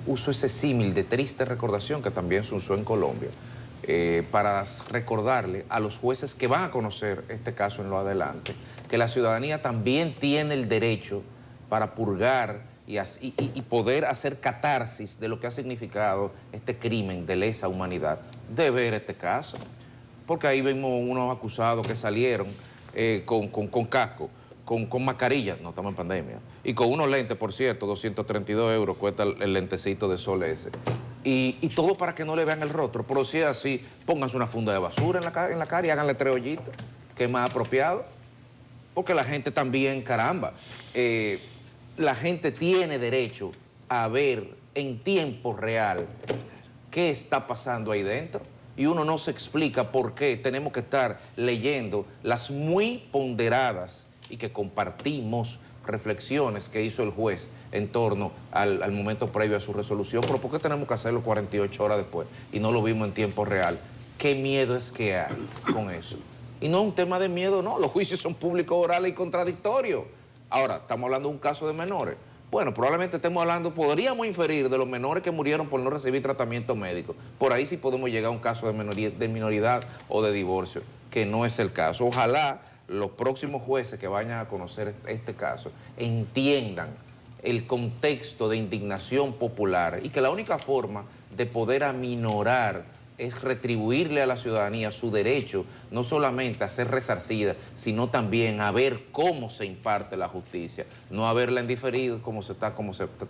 Uso ese símil de triste recordación que también se usó en Colombia, para recordarle a los jueces que van a conocer este caso en lo adelante, que la ciudadanía también tiene el derecho para purgar y poder hacer catarsis de lo que ha significado este crimen de lesa humanidad, de ver este caso. Porque ahí vimos unos acusados que salieron con casco, con mascarilla, no estamos en pandemia, y con unos lentes, por cierto, 232 euros cuesta el lentecito de sol ese. Y todo para que no le vean el rostro. Pero si es así, pónganse una funda de basura en la cara y háganle 3 hoyitos, que es más apropiado. Porque la gente también, caramba, la gente tiene derecho a ver en tiempo real qué está pasando ahí dentro. Y uno no se explica por qué tenemos que estar leyendo las muy ponderadas y que compartimos reflexiones que hizo el juez en torno al momento previo a su resolución. Pero ¿por qué tenemos que hacerlo 48 horas después y no lo vimos en tiempo real? ¿Qué miedo es que hay con eso? Y no es un tema de miedo, no. Los juicios son públicos, orales y contradictorios. Ahora, estamos hablando de un caso de menores, Bueno, probablemente estemos hablando, podríamos inferir de los menores que murieron por no recibir tratamiento médico. Por ahí sí podemos llegar a un caso de minoridad o de divorcio, que no es el caso. Ojalá los próximos jueces que vayan a conocer este caso entiendan el contexto de indignación popular y que la única forma de poder aminorar es retribuirle a la ciudadanía su derecho, no solamente a ser resarcida, sino también a ver cómo se imparte la justicia, no a verla en diferido como se está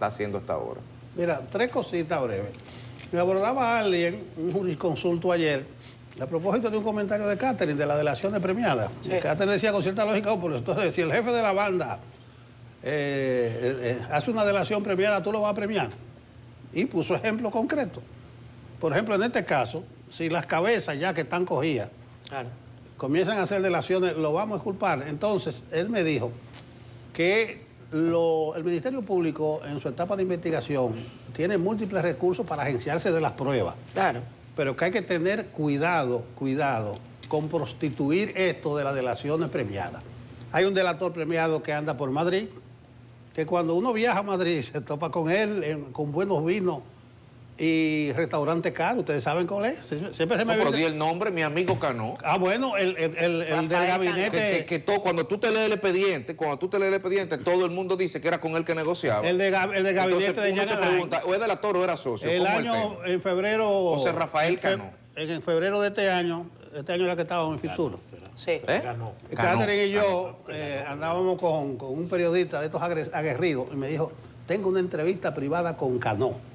haciendo hasta ahora. Mira, 3 cositas breves. Me abordaba alguien, un jurisconsulto ayer, a propósito de un comentario de Catherine, de la delación de premiada. Sí. Catherine decía con cierta lógica, pero entonces si el jefe de la banda hace una delación premiada, tú lo vas a premiar. Y puso ejemplo concreto. Por ejemplo, en este caso, si las cabezas ya que están cogidas comienzan a hacer delaciones, lo vamos a exculpar. Entonces, él me dijo que el Ministerio Público, en su etapa de investigación, tiene múltiples recursos para agenciarse de las pruebas. Claro. Pero que hay que tener cuidado con prostituir esto de las delaciones premiadas. Hay un delator premiado que anda por Madrid, que cuando uno viaja a Madrid se topa con él con buenos vinos y restaurante caro. ¿Ustedes saben cuál es? Siempre se me pero di el nombre, mi amigo Cano. Ah, bueno, el del gabinete. Que cuando tú te lees el expediente, todo el mundo dice que era con él que negociaba. El de gabinete. Entonces, de uno se pregunta, ¿o es delator o era socio? El año, en febrero... José Rafael Cano. En febrero de este año era que estábamos en Fitur. Sí. Ganó. Catherine y yo andábamos con un periodista de estos aguerridos y me dijo, tengo una entrevista privada con Cano.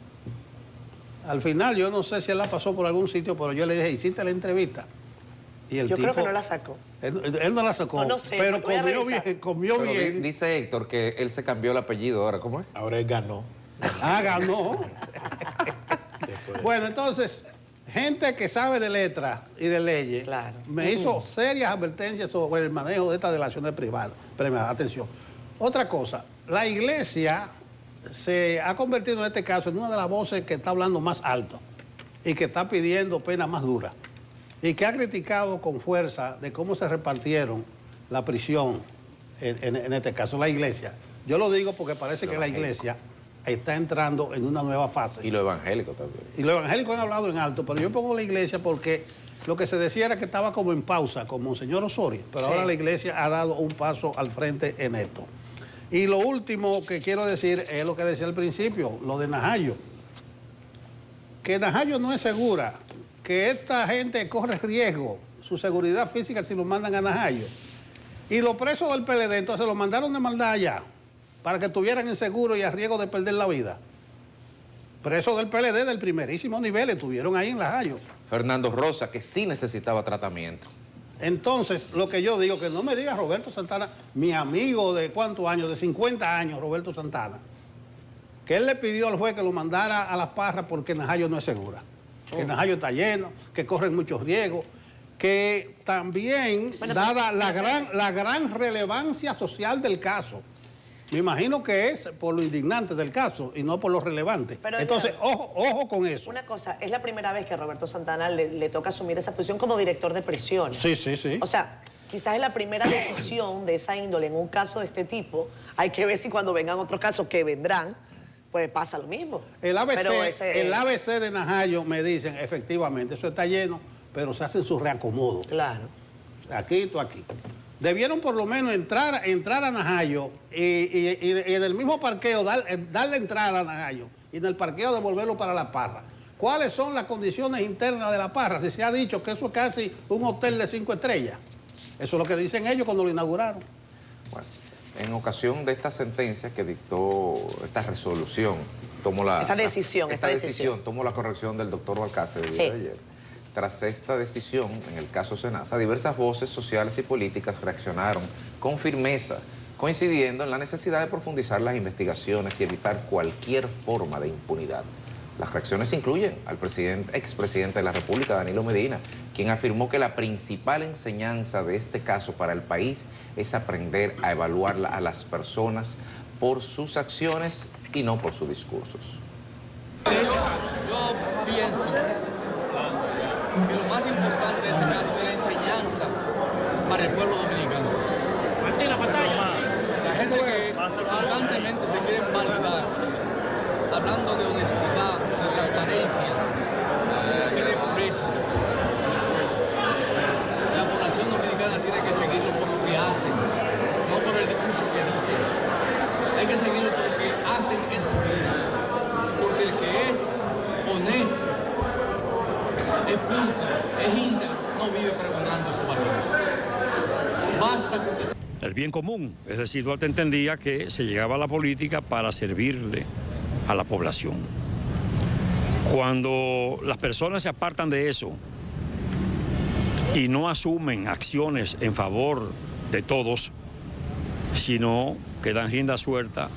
Al final, yo no sé si él la pasó por algún sitio, pero yo le dije, ¿hiciste la entrevista? Y el yo tipo, creo que no la sacó. Él no la sacó, no sé, pero comió bien. Dice Héctor que él se cambió el apellido ahora, ¿cómo es? Ahora él ganó. Ah, ganó. Bueno, entonces, gente que sabe de letras y de leyes me hizo serias advertencias sobre el manejo de estas delaciones privadas. Atención. Otra cosa, la iglesia se ha convertido en este caso en una de las voces que está hablando más alto y que está pidiendo penas más duras y que ha criticado con fuerza de cómo se repartieron la prisión en este caso, la iglesia. Yo lo digo porque parece que la iglesia está entrando en una nueva fase. Y los evangélicos también. Y los evangélicos han hablado en alto, pero yo pongo la iglesia porque lo que se decía era que estaba como en pausa, como Monseñor Osorio, pero ahora la iglesia ha dado un paso al frente en esto. Y lo último que quiero decir es lo que decía al principio, lo de Najayo. Que Najayo no es segura, que esta gente corre riesgo, su seguridad física si lo mandan a Najayo. Y los presos del PLD entonces los mandaron de maldad allá, para que estuvieran inseguros y a riesgo de perder la vida. Presos del PLD del primerísimo nivel estuvieron ahí en Najayo. Fernando Rosa, que sí necesitaba tratamiento. Entonces, lo que yo digo, que no me diga Roberto Santana, mi amigo de cuántos años, de 50 años, Roberto Santana, que él le pidió al juez que lo mandara a Las Parras porque Najayo no es segura, que Najayo está lleno, que corren muchos riesgos, que también, dada la gran relevancia social del caso, me imagino que es por lo indignante del caso y no por lo relevante. Pero, entonces, ojo con eso. Una cosa, es la primera vez que a Roberto Santana le toca asumir esa posición como director de prisiones. Sí. O sea, quizás es la primera decisión de esa índole en un caso de este tipo. Hay que ver si cuando vengan otros casos que vendrán, pues pasa lo mismo. El ABC de Najayo me dicen, efectivamente, eso está lleno, pero se hacen sus reacomodos. Claro. Aquí, tú aquí. Debieron por lo menos entrar a Najayo y en el mismo parqueo darle entrada a Najayo y en el parqueo devolverlo para La Parra. ¿Cuáles son las condiciones internas de La Parra? Si se ha dicho que eso es casi un hotel de 5 estrellas. Eso es lo que dicen ellos cuando lo inauguraron. Bueno, en ocasión de esta sentencia que dictó esta resolución, tomó esta decisión, tomó la corrección del doctor Balcácer el día de ayer. Tras esta decisión, en el caso Senasa, diversas voces sociales y políticas reaccionaron con firmeza, coincidiendo en la necesidad de profundizar las investigaciones y evitar cualquier forma de impunidad. Las reacciones incluyen al expresidente de la República, Danilo Medina, quien afirmó que la principal enseñanza de este caso para el país es aprender a evaluar a las personas por sus acciones y no por sus discursos. Yo pienso que lo más importante de ese caso es la enseñanza para el pueblo dominicano. La gente que constantemente se quieren validar, hablando de honestidad, de transparencia y de pureza. La población dominicana tiene que seguirlo por lo que hacen, no por el discurso que dicen. Hay que seguirlo por lo que hacen en su vida, porque el que es honesto, es pulcro, es íntegro, no vive pregonando sus valores. Basta con que... El bien común, es decir, Duarte entendía que se llegaba a la política para servirle a la población. Cuando las personas se apartan de eso y no asumen acciones en favor de todos, sino que dan rienda suelta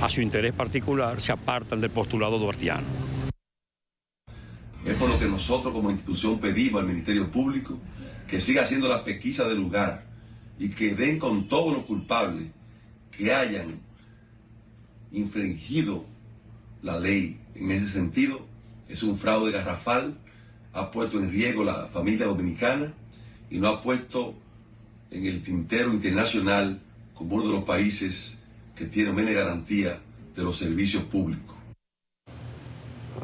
a su interés particular, se apartan del postulado duartiano. Es por lo que nosotros como institución pedimos al Ministerio Público que siga haciendo la pesquisa del lugar y que den con todos los culpables que hayan infringido la ley. En ese sentido, es un fraude garrafal, ha puesto en riesgo la familia dominicana y no ha puesto en el tintero internacional como uno de los países que tiene menos garantía de los servicios públicos.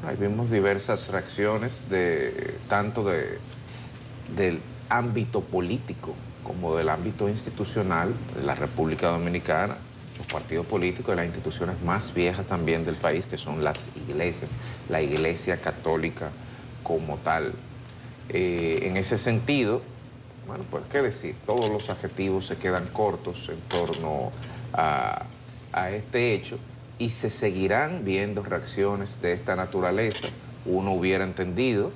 Ahí vimos diversas reacciones tanto del ámbito político como del ámbito institucional de la República Dominicana, los partidos políticos y las instituciones más viejas también del país, que son las iglesias, la Iglesia Católica como tal. En ese sentido, bueno, pues qué decir, todos los adjetivos se quedan cortos en torno a este hecho y se seguirán viendo reacciones de esta naturaleza. Uno hubiera entendido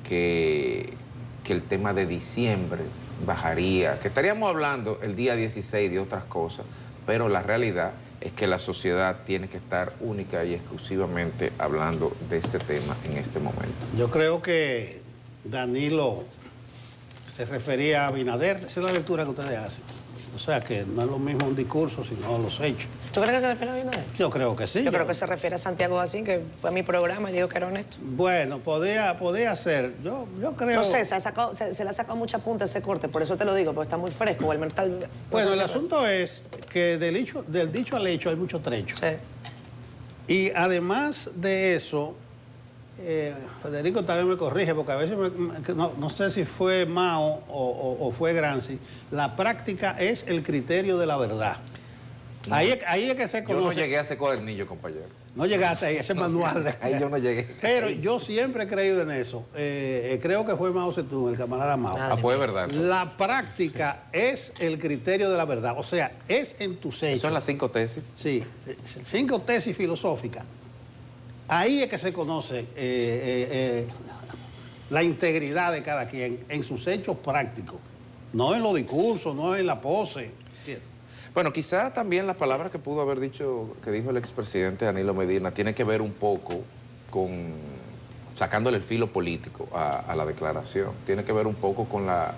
que el tema de diciembre bajaría, que estaríamos hablando el día 16 de otras cosas, pero la realidad es que la sociedad tiene que estar única y exclusivamente hablando de este tema en este momento. Yo creo que Danilo se refería a Abinader, esa es la lectura que ustedes hacen. O sea, que no es lo mismo un discurso, sino los hechos. ¿Tú crees que se refiere a Abinader? Yo creo que sí. Yo creo que se refiere a Santiago Jacín, que fue a mi programa y dijo que era honesto. Bueno, podía ser. Yo creo... No sé, se le ha sacado mucha punta ese corte, por eso te lo digo, porque está muy fresco, o al menos tal... Bueno, el asunto es que del dicho al hecho hay mucho trecho. Sí. Y además de eso, Federico también me corrige, porque a veces no sé si fue Mao o fue Gramsci, la práctica es el criterio de la verdad. No. Ahí es que se conoce. Yo no llegué a ese cuadernillo, compañero. No llegaste ahí, ese manual. Ahí yo no llegué. Pero yo siempre he creído en eso. Creo que fue Mao Zedong, el camarada Mao. Pues es verdad. La práctica es el criterio de la verdad. O sea, es en tus hechos. ¿Eso son las 5 tesis? Sí, 5 tesis filosóficas. Ahí es que se conoce la integridad de cada quien en sus hechos prácticos. No en los discursos, no en la pose. Bueno, quizá también las palabras que pudo haber dicho, que dijo el expresidente Danilo Medina, tiene que ver un poco con sacándole el filo político a la declaración. Tiene que ver un poco con las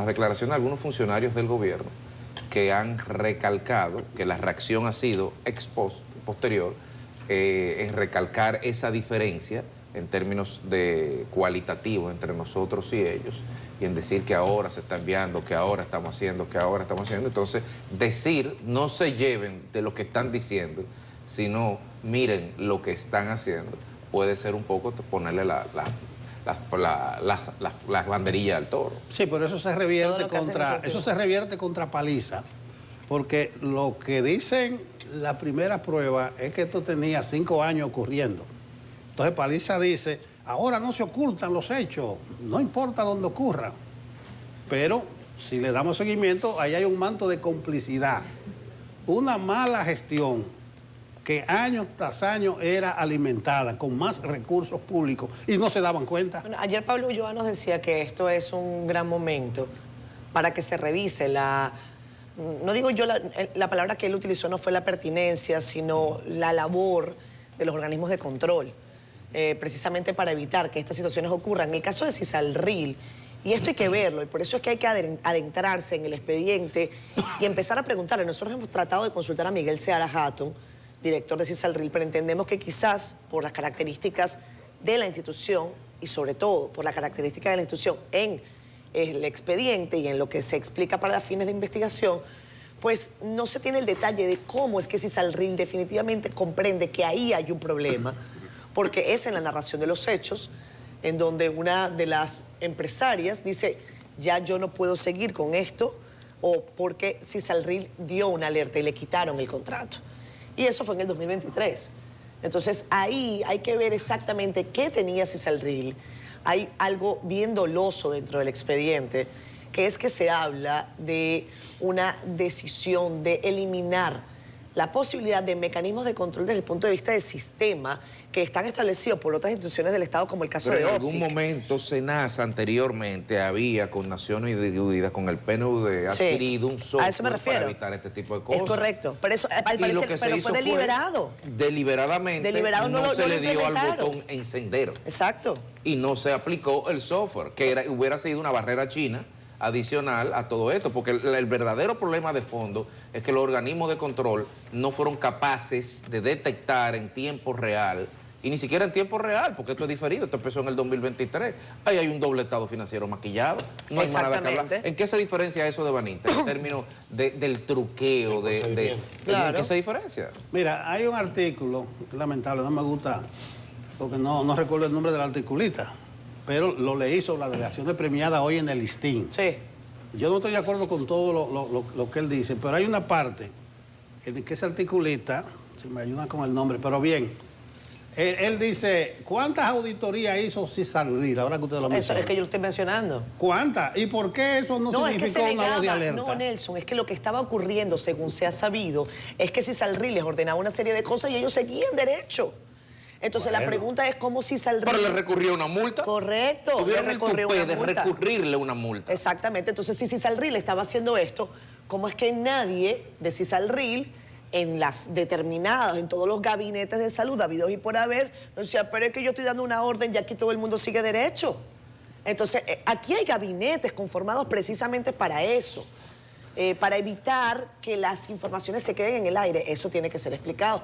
declaraciones de algunos funcionarios del gobierno que han recalcado que la reacción ha sido posterior en recalcar esa diferencia en términos de cualitativos entre nosotros y ellos, y en decir que ahora se está enviando, que ahora estamos haciendo, que ahora estamos haciendo. Entonces, decir, no se lleven de lo que están diciendo, sino miren lo que están haciendo, puede ser un poco ponerle las banderillas al toro. Sí, pero eso se revierte contra Paliza, porque lo que dicen la primera prueba es que esto tenía 5 años ocurriendo. Entonces Paliza dice, ahora no se ocultan los hechos, no importa dónde ocurran. Pero si le damos seguimiento, ahí hay un manto de complicidad. Una mala gestión que año tras año era alimentada con más recursos públicos y no se daban cuenta. Bueno, ayer Pablo Ulloa nos decía que esto es un gran momento para que se revise no digo yo, la palabra que él utilizó no fue la pertinencia, sino la labor de los organismos de control, precisamente para evitar que estas situaciones ocurran. En el caso de Cisalril, y esto hay que verlo, y por eso es que hay que adentrarse en el expediente y empezar a preguntarle. Nosotros hemos tratado de consultar a Miguel Seara Hatton, director de Cisalril, pero entendemos que quizás por las características de la institución y sobre todo por la característica de la institución en el expediente y en lo que se explica para las fines de investigación, pues no se tiene el detalle de cómo es que Cisalril definitivamente comprende que ahí hay un problema, porque es en la narración de los hechos, en donde una de las empresarias dice, ya yo no puedo seguir con esto, o porque Cisalril dio una alerta y le quitaron el contrato. Y eso fue en el 2023. Entonces ahí hay que ver exactamente qué tenía Cisalril. Hay algo bien doloso dentro del expediente, que es que se habla de una decisión de eliminar la posibilidad de mecanismos de control desde el punto de vista del sistema que están establecidos por otras instituciones del Estado, como el caso de en Optic. algún momento SENASA anteriormente había con Naciones Unidas, con el PNUD, adquirido un software a eso me refiero. para evitar este tipo de cosas. Es correcto, pero eso al Y lo parecer que se pero hizo fue deliberado. Deliberadamente Deliberado no se le dio al implementaron. botón encender. Exacto. Y no se aplicó el software, que hubiera sido una barrera china adicional a todo esto, porque el verdadero problema de fondo es que los organismos de control no fueron capaces de detectar en tiempo real, y ni siquiera en tiempo real, porque esto es diferido, esto empezó en el 2023. Ahí hay un doble estado financiero maquillado, no hay más nada que hablar. ¿En qué se diferencia eso de Banita? En términos del truqueo, ¿en qué se diferencia? Mira, hay un artículo, lamentable, no me gusta, porque no recuerdo el nombre del articulista, pero lo leí sobre la delegación de premiada hoy en el listín. Sí. Yo no estoy de acuerdo con todo lo que él dice, pero hay una parte en que ese articulista, si me ayudan con el nombre, pero bien, él dice, ¿cuántas auditorías hizo Cisalril? Ahora que usted lo menciona. Eso es que yo lo estoy mencionando. ¿Cuántas? ¿Y por qué eso no significó una voz de alerta? No, Nelson, es que lo que estaba ocurriendo, según se ha sabido, es que Cisalril les ordenaba una serie de cosas y ellos seguían derecho. Entonces la pregunta es cómo Cisalril... Pero le recurrió una multa. Correcto. Tuvieron el tupé de recurrirle una multa. Exactamente. Entonces si Cisalril estaba haciendo esto, ¿cómo es que nadie de Cisalril, en las determinadas, en todos los gabinetes de salud, habidos y por haber, no decía, pero es que yo estoy dando una orden y aquí todo el mundo sigue derecho? Entonces aquí hay gabinetes conformados precisamente para eso. Para evitar que las informaciones se queden en el aire. Eso tiene que ser explicado.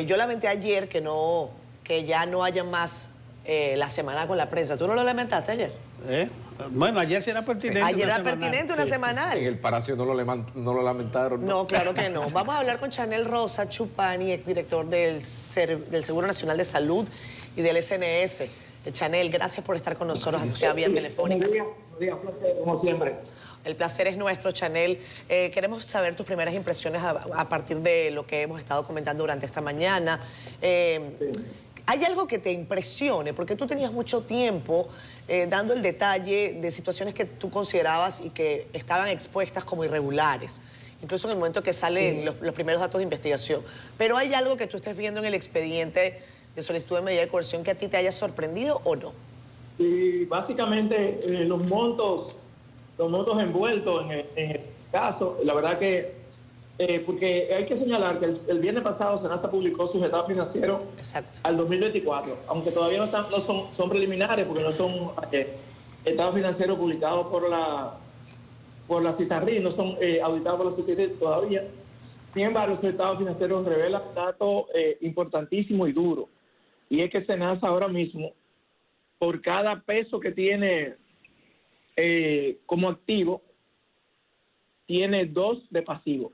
Yo lamenté ayer que ya no haya más la semana con la prensa. ¿Tú no lo lamentaste ayer? Bueno, ayer sí era pertinente. Ayer era pertinente una semanal. En el Palacio no lo lamentaron. No, claro que no. Vamos a hablar con Chanel Rosa Chupani, exdirector del Seguro Nacional de Salud y del SNS. Chanel, gracias por estar con nosotros así vía telefónica. Buenos días, placer, como siempre. El placer es nuestro, Chanel. Queremos saber tus primeras impresiones a partir de lo que hemos estado comentando durante esta mañana. ¿Hay algo que te impresione? Porque tú tenías mucho tiempo dando el detalle de situaciones que tú considerabas y que estaban expuestas como irregulares, incluso en el momento que salen los primeros datos de investigación. Pero ¿hay algo que tú estés viendo en el expediente de solicitud de medida de coerción que a ti te haya sorprendido o no? Y básicamente los montos envueltos en el caso, la verdad que, porque hay que señalar que el viernes pasado SENASA publicó sus estados financieros al 2024, aunque todavía no son preliminares, porque no son estados financieros publicados por la Cisalril, no son auditados por la Cisalril todavía. Sin embargo, sus estados financieros revelan un dato importantísimo y duro, y es que SENASA ahora mismo, por cada peso que tiene como activo, tiene 2 de pasivos.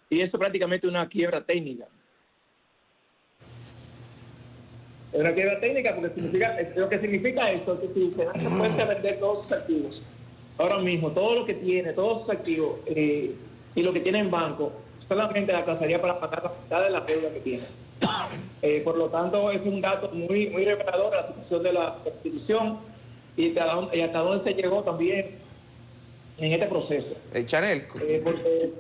Y eso es prácticamente una quiebra técnica. Es una quiebra técnica porque lo que significa eso es que si se puede vender todos sus activos, ahora mismo, todo lo que tiene, todos sus activos y lo que tiene en banco, solamente la alcanzaría para pagar la mitad de la deuda que tiene. Por lo tanto, es un dato muy revelador de la situación de la institución y hasta dónde se llegó también en este proceso. Chanel. Porque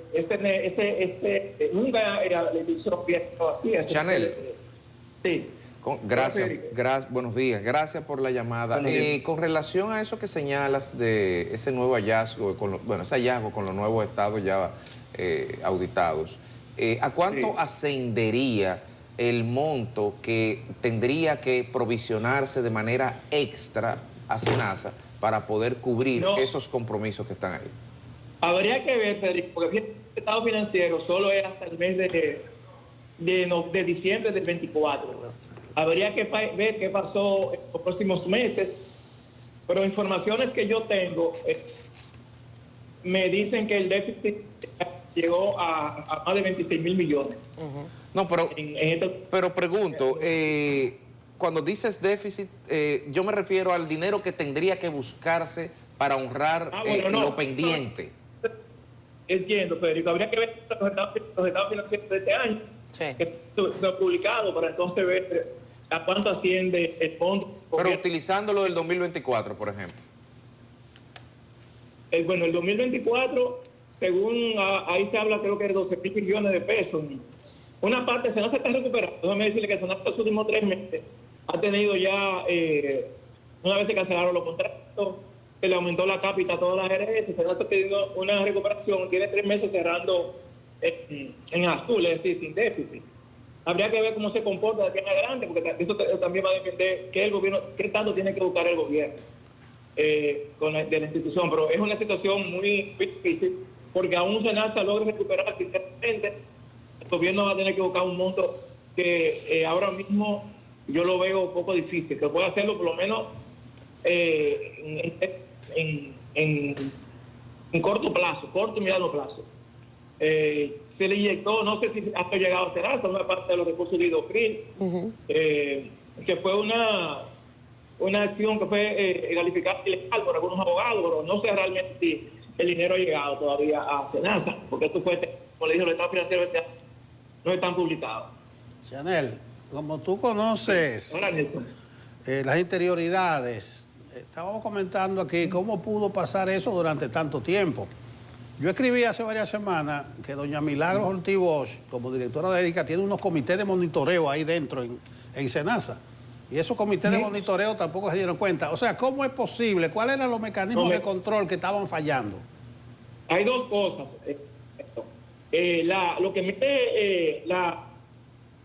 nunca la institución había estado así. Chanel. Sí. Gracias, buenos días. Gracias por la llamada. Con relación a eso que señalas de ese nuevo hallazgo, ese hallazgo con los nuevos estados ya auditados, ¿a cuánto ascendería el monto que tendría que provisionarse de manera extra a SENASA para poder cubrir esos compromisos que están ahí? Habría que ver, Federico, porque el estado financiero solo es hasta el mes de diciembre del 24. Habría que ver qué pasó en los próximos meses, pero informaciones que yo tengo me dicen que el déficit llegó a más de 26.000 millones. No, pero, pero pregunto, cuando dices déficit, yo me refiero al dinero que tendría que buscarse para honrar lo pendiente. Entiendo, Federico. Habría que ver los estados financieros de este año, que se han publicado, para entonces ver a cuánto asciende el fondo. Pero utilizándolo del 2024, por ejemplo. Bueno, el 2024, según ahí se habla, creo que de 12.000 millones de pesos. Una parte, SENASA está recuperando. Déjame decirle que SENASA los últimos 3 meses ha tenido ya, una vez se cancelaron los contratos, se le aumentó la cápita a todas las gerencias, SENASA ha tenido una recuperación, tiene 3 meses cerrando en azul, es decir, sin déficit. Habría que ver cómo se comporta de aquí en adelante, porque eso también va a depender qué el gobierno, qué tanto tiene que buscar el gobierno de la institución. Pero es una situación muy difícil, porque aún SENASA logra recuperar sinceramente, el gobierno va a tener que buscar un monto que ahora mismo yo lo veo un poco difícil, que pueda hacerlo por lo menos en corto plazo, corto y mediano plazo. Se le inyectó, no sé si hasta llegado a SENASA, una parte de los recursos de IDOCRIL, que fue una acción que fue calificada ilegal por algunos abogados, pero no sé realmente si el dinero ha llegado todavía a SENASA, porque esto fue, como le dije, los estados financieros no están publicados. Chanel, como tú conoces las interioridades, estábamos comentando aquí cómo pudo pasar eso durante tanto tiempo. Yo escribí hace varias semanas que doña Milagros Ortiz Bosch, como directora de EDICA, tiene unos comités de monitoreo ahí dentro en SENASA. Y esos comités de monitoreo tampoco se dieron cuenta. O sea, ¿cómo es posible? ¿Cuáles eran los mecanismos de control que estaban fallando? Hay dos cosas. Lo que mete la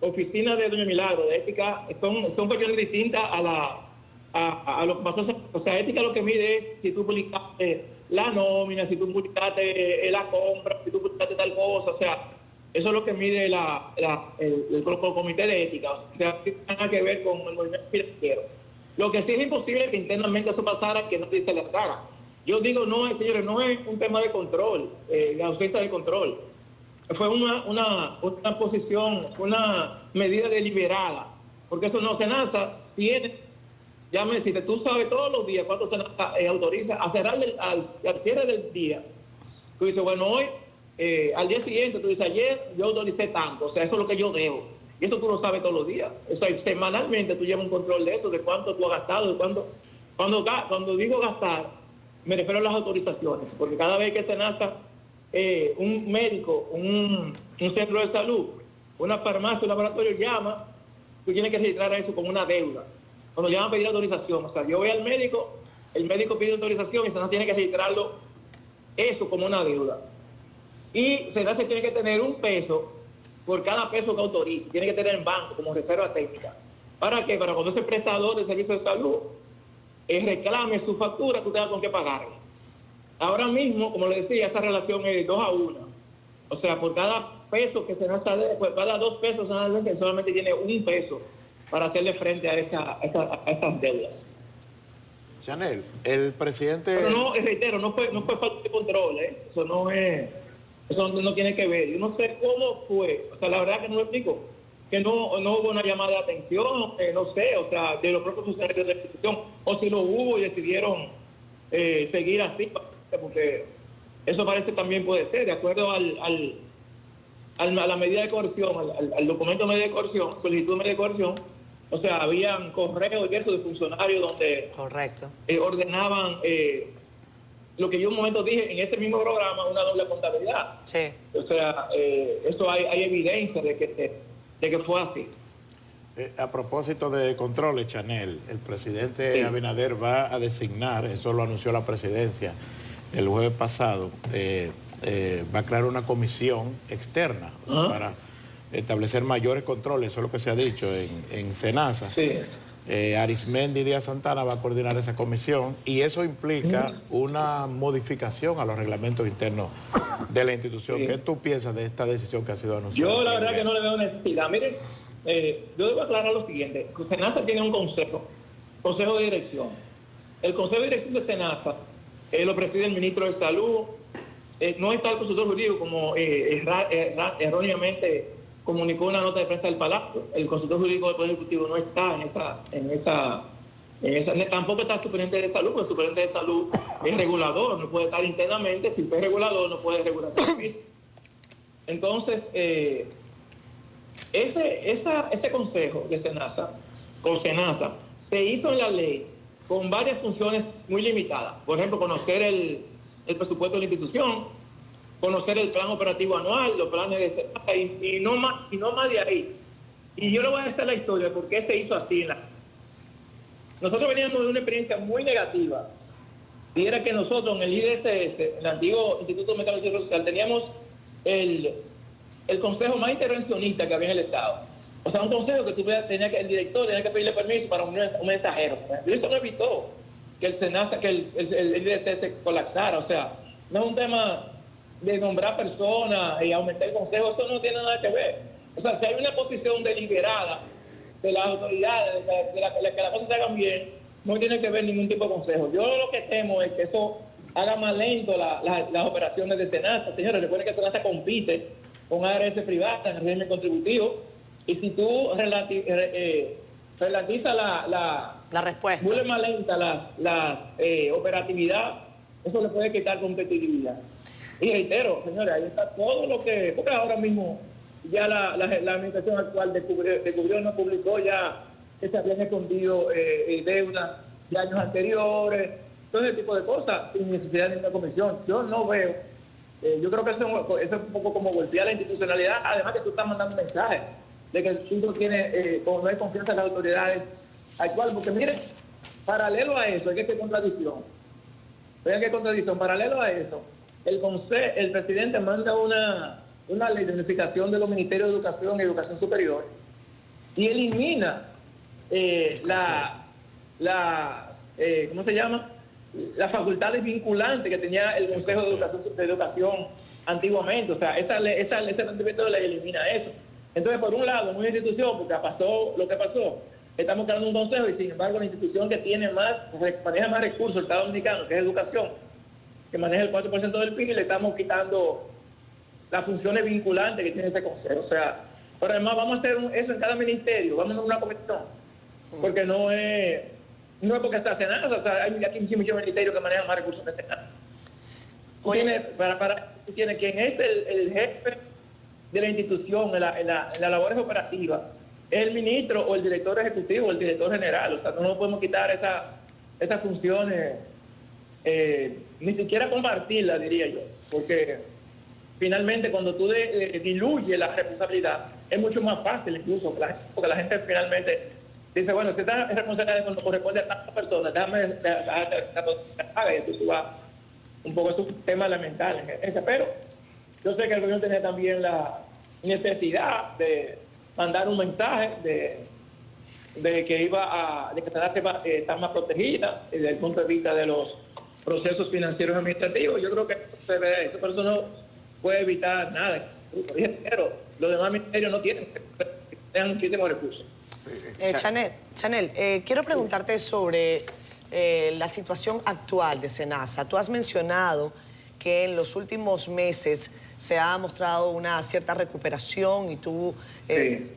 oficina de doña Milagro de ética son cuestiones distintas a lo que pasó. O sea, ética lo que mide es si tú publicaste la nómina, si tú publicaste la compra, si tú publicaste tal cosa. O sea, eso es lo que mide el comité de ética. O sea, tiene nada que ver con el movimiento financiero. Lo que sí es imposible que internamente eso pasara, que no se le haga. Yo digo, no, señores, no es un tema de control, de ausencia de control. Fue una posición, una medida deliberada, porque eso no, SENASA tiene, ya me decís, tú sabes todos los días cuánto SENASA autoriza a cerrar al cierre del día. Tú dices, bueno, hoy, al día siguiente, tú dices, ayer yo autoricé tanto, o sea, eso es lo que yo debo. Y eso tú lo sabes todos los días. O sea, semanalmente tú llevas un control de eso, de cuánto tú has gastado, de cuánto. Cuando digo gastar, me refiero a las autorizaciones, porque cada vez que SENASA, un médico, un centro de salud, una farmacia, un laboratorio llama, tú tienes que registrar eso como una deuda. Cuando llaman a pedir autorización, o sea, yo voy al médico, el médico pide autorización y SENASA tiene que registrarlo eso como una deuda. Y SENASA tiene que tener un peso por cada peso que autorice, tiene que tener en banco como reserva técnica. ¿Para qué? Para cuando ese prestador de servicios de salud reclame su factura, tú tengas con qué pagarle. Ahora mismo, como le decía, esa relación es 2-1. O sea, por cada peso que SENASA dé, pues cada 2 pesos SENASA solamente tiene 1 peso para hacerle frente a estas deudas. Chanel, el presidente... Pero no, reitero, no fue falta de control, eso no tiene que ver. Yo no sé cómo fue, o sea, la verdad que no lo explico, que no hubo una llamada de atención, no sé, o sea, de los propios funcionarios de la institución, o si lo hubo y decidieron seguir así, porque eso parece también puede ser, de acuerdo a la medida de coerción, al documento de medida de coerción, solicitud de medida de coerción. O sea, habían correos y eso de funcionarios donde ordenaban lo que yo un momento dije en este mismo programa, una doble contabilidad. Sí. O sea, eso hay evidencia de que fue así. A propósito de controles, Chanel, el presidente Abinader va a designar, eso lo anunció la presidencia el jueves pasado, va a crear una comisión externa para establecer mayores controles, eso es lo que se ha dicho en SENASA. Sí. Arismendi Díaz Santana va a coordinar esa comisión y eso implica una modificación a los reglamentos internos de la institución. ¿Qué tú piensas de esta decisión que ha sido anunciada? Yo la verdad que no le veo necesidad. Miren, yo debo aclarar lo siguiente. SENASA tiene un consejo de dirección. El consejo de dirección de SENASA lo preside el ministro de Salud, no está el consultor jurídico como erróneamente comunicó una nota de prensa del Palacio. El consultor jurídico del Poder Ejecutivo no está en esa, tampoco está el superintendente de salud, porque el superintendente de salud es regulador, no puede estar internamente, si es regulador no puede regular también. Entonces, ese consejo de SENASA, con SENASA, se hizo en la ley con varias funciones muy limitadas. Por ejemplo, conocer el presupuesto de la institución, conocer el plan operativo anual, los planes de SENASA, y no más de ahí. Y yo le voy a hacer la historia, por qué se hizo así. Nosotros veníamos de una experiencia muy negativa, y era que nosotros en el IDSS, el antiguo Instituto de Mercado Social, teníamos el consejo más intervencionista que había en el Estado. O sea, un consejo que el director tenía que pedirle permiso para un mensajero. Y eso no evitó que el SENASA, que el IDSS colapsara. O sea, no es un tema de nombrar personas y aumentar el consejo, eso no tiene nada que ver. O sea, si hay una posición deliberada de las autoridades, de que las cosas se hagan bien, no tiene que ver ningún tipo de consejo. Yo lo que temo es que eso haga más lento las operaciones de SENASA. Señores, recuerden que SENASA compite con ARS privadas en el régimen contributivo, y si tú relatizas la respuesta, vuelve más lenta la operatividad, eso le puede quitar competitividad. Y reitero, señores, ahí está todo lo que... Porque ahora mismo ya la administración actual descubrió, no publicó ya que se habían escondido deudas de años anteriores, todo ese tipo de cosas, sin necesidad de una comisión. Yo no veo... yo creo que eso es un poco como golpear la institucionalidad, además que tú estás mandando un mensaje de que tú no tienes, como no hay confianza en las autoridades actuales, porque miren, paralelo a eso, hay que contradicción. Vean qué contradicción, paralelo a eso, el presidente manda una ley de unificación de los ministerios de Educación y Educación Superior y elimina ¿cómo se llama? Las facultades vinculantes que tenía el Consejo de Educación antiguamente. O sea, ese planteamiento de ley elimina eso. Entonces, por un lado, en una institución, porque pasó lo que pasó, estamos creando un consejo y, sin embargo, la institución que maneja más recursos del Estado Dominicano, que es educación, que maneja el 4% del PIB, y le estamos quitando las funciones vinculantes que tiene ese consejo. O sea, pero además vamos a hacer eso en cada ministerio, vamos a una comisión, porque no es porque está SENASA, o sea, hay aquí muchos ministerios que manejan más recursos que SENASA. Tú tienes quien es el jefe de la institución en las labores operativas, es el ministro o el director ejecutivo o el director general. O sea, no nos podemos quitar esas funciones, ni siquiera compartirlas, diría yo, porque finalmente cuando tú diluyes la responsabilidad, es mucho más fácil incluso, porque la gente finalmente dice, bueno, si esta responsabilidad corresponde a tantas personas, déjame haga, y entonces va un poco, es un tema lamentable. Pero yo sé que el gobierno tenía también la necesidad de mandar un mensaje de que SENASA va a estar más protegida desde el punto de vista de los procesos financieros administrativos. Yo creo que se ve eso, pero eso no puede evitar nada. Pero los demás ministerios no tienen muchísimos recursos. Chanel, quiero preguntarte sobre la situación actual de SENASA. Tú has mencionado que en los últimos meses se ha mostrado una cierta recuperación y tú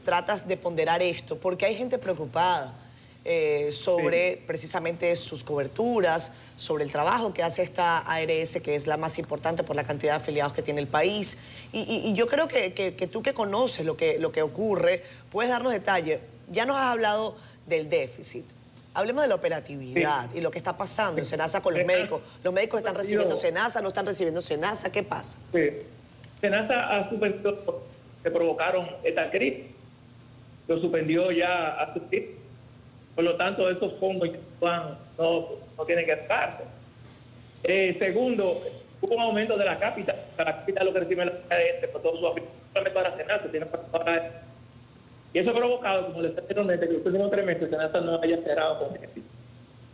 tratas de ponderar esto, porque hay gente preocupada sobre precisamente sus coberturas, sobre el trabajo que hace esta ARS, que es la más importante por la cantidad de afiliados que tiene el país. Y yo creo que tú que conoces lo que ocurre, puedes darnos detalles. Ya nos has hablado del déficit. Hablemos de la operatividad y lo que está pasando en SENASA con los médicos. ¿Los médicos están recibiendo SENASA, no están recibiendo SENASA? ¿Qué pasa? Sí. SENASA ha suspendido que provocaron esta crisis. Lo suspendió ya a su tiempo. Por lo tanto, estos fondos no tienen que gastarse. Segundo, hubo un aumento de la cápita. La cápita lo que recibe la ARS por todo su aplicación para SENASA, tiene para. Y eso ha provocado, como les decía anteriormente, que los últimos 3 meses SENASA no haya cerrado con déficit.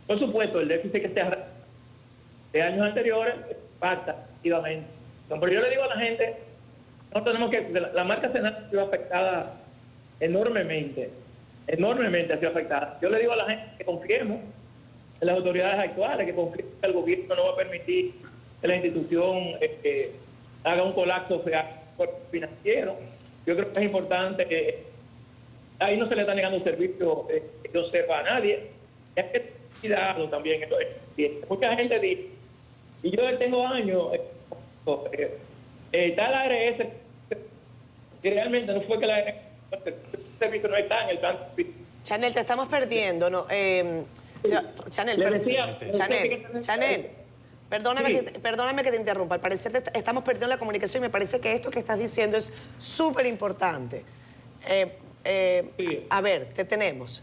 Por supuesto, el déficit que se arrastra de años anteriores impacta activamente. Pero yo le digo a la gente, no tenemos que... La marca SENASA ha sido afectada enormemente ha sido afectada. Yo le digo a la gente que confiemos en las autoridades actuales, que confiemos que el gobierno no va a permitir la institución haga un colapso financiero. Yo creo que es importante, ahí no se le está negando un servicio que yo sepa a nadie. Hay que tener cuidado también. Mucha gente dice, y yo tengo años, está la ARS, que realmente no fue que el servicio no está en el plan. Chanel, te estamos perdiendo, ¿no? Chanel, perdóname que te interrumpa. Al parecer estamos perdiendo la comunicación y me parece que esto que estás diciendo es súper importante. Sí. A ver, te tenemos.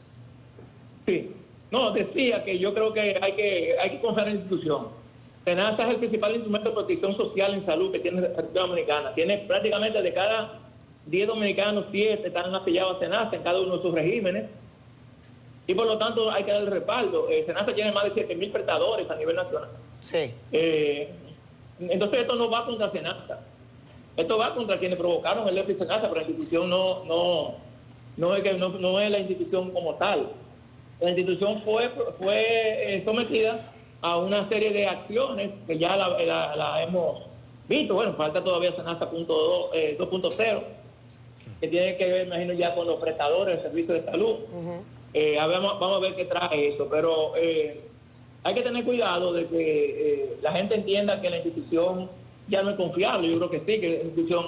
Sí. No, decía que yo creo que hay que confiar en la institución. SENASA es el principal instrumento de protección social en salud que tiene la República Dominicana. Tiene prácticamente de cada 10 dominicanos, 7 están afiliados a SENASA en cada uno de sus regímenes. Y por lo tanto hay que dar el respaldo. SENASA tiene más de 7.000 prestadores a nivel nacional. Sí. Entonces esto no va contra SENASA. Esto va contra quienes provocaron el déficit de SENASA, pero la institución no es la institución como tal. La institución fue sometida a una serie de acciones que ya la hemos visto. Bueno, falta todavía SENASA 2.0, que tiene que ver, imagino, ya con los prestadores del servicio de salud. Vamos a ver qué trae eso, pero hay que tener cuidado de que la gente entienda que la institución ya no es confiable. Yo creo que sí, que es una institución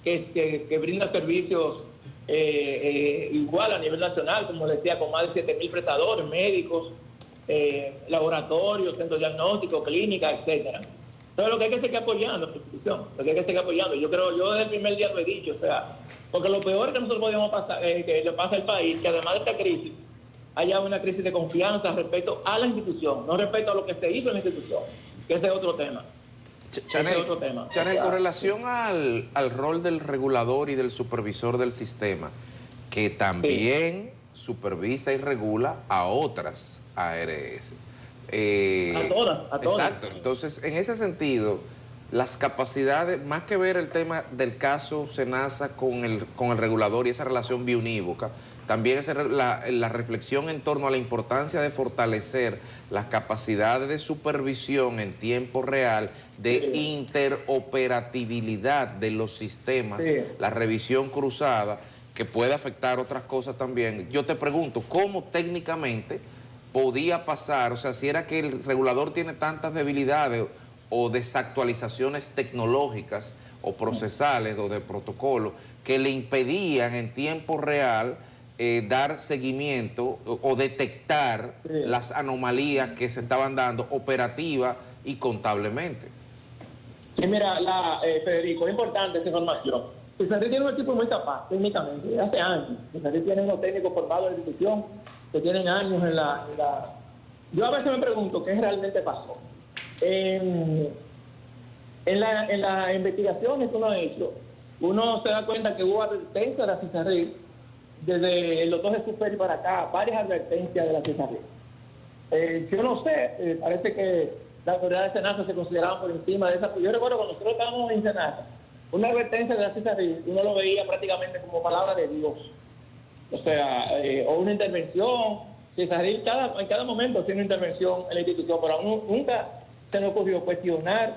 que brinda servicios igual a nivel nacional, como decía, con más de 7.000 prestadores, médicos, laboratorios, centros diagnósticos, clínicas, etcétera. Entonces lo que hay que seguir apoyando la institución, lo que hay que seguir apoyando. Yo desde el primer día lo he dicho, o sea, porque lo peor que nosotros podemos pasar, que le pasa al país, que además de esta crisis, haya una crisis de confianza respecto a la institución, no respecto a lo que se hizo en la institución, que ese es otro tema. Chanel, con relación al rol del regulador y del supervisor del sistema, que también supervisa y regula a otras ARS. A todas. Exacto. Entonces, en ese sentido, las capacidades, más que ver el tema del caso SENASA con el regulador y esa relación biunívoca, también es la reflexión en torno a la importancia de fortalecer las capacidades de supervisión en tiempo real, de interoperatividad de los sistemas, la revisión cruzada, que puede afectar otras cosas también. Yo te pregunto, ¿cómo técnicamente podía pasar? O sea, si era que el regulador tiene tantas debilidades o desactualizaciones tecnológicas o procesales o de protocolo que le impedían en tiempo real dar seguimiento o detectar las anomalías que se estaban dando operativa y contablemente. Sí, mira, Federico, es importante esa información. CISARRI tiene un equipo muy capaz, técnicamente, hace años. CISARRI tiene unos técnicos formados en la institución que tienen años en la... Yo a veces me pregunto qué realmente pasó. En las investigaciones que uno ha hecho, uno se da cuenta que hubo advertencias de la CISARRI desde el doctor Jesús Pérez para acá, varias advertencias de la CISARRI. Yo no sé, parece que las autoridades de SENASA se consideraban por encima de esa. Yo recuerdo cuando nosotros estábamos en SENASA, una advertencia de la CISARRI, uno lo veía prácticamente como palabra de Dios. O sea, o una intervención. CISARRI en cada momento hacía una intervención en la institución, pero nunca se nos ocurrió cuestionar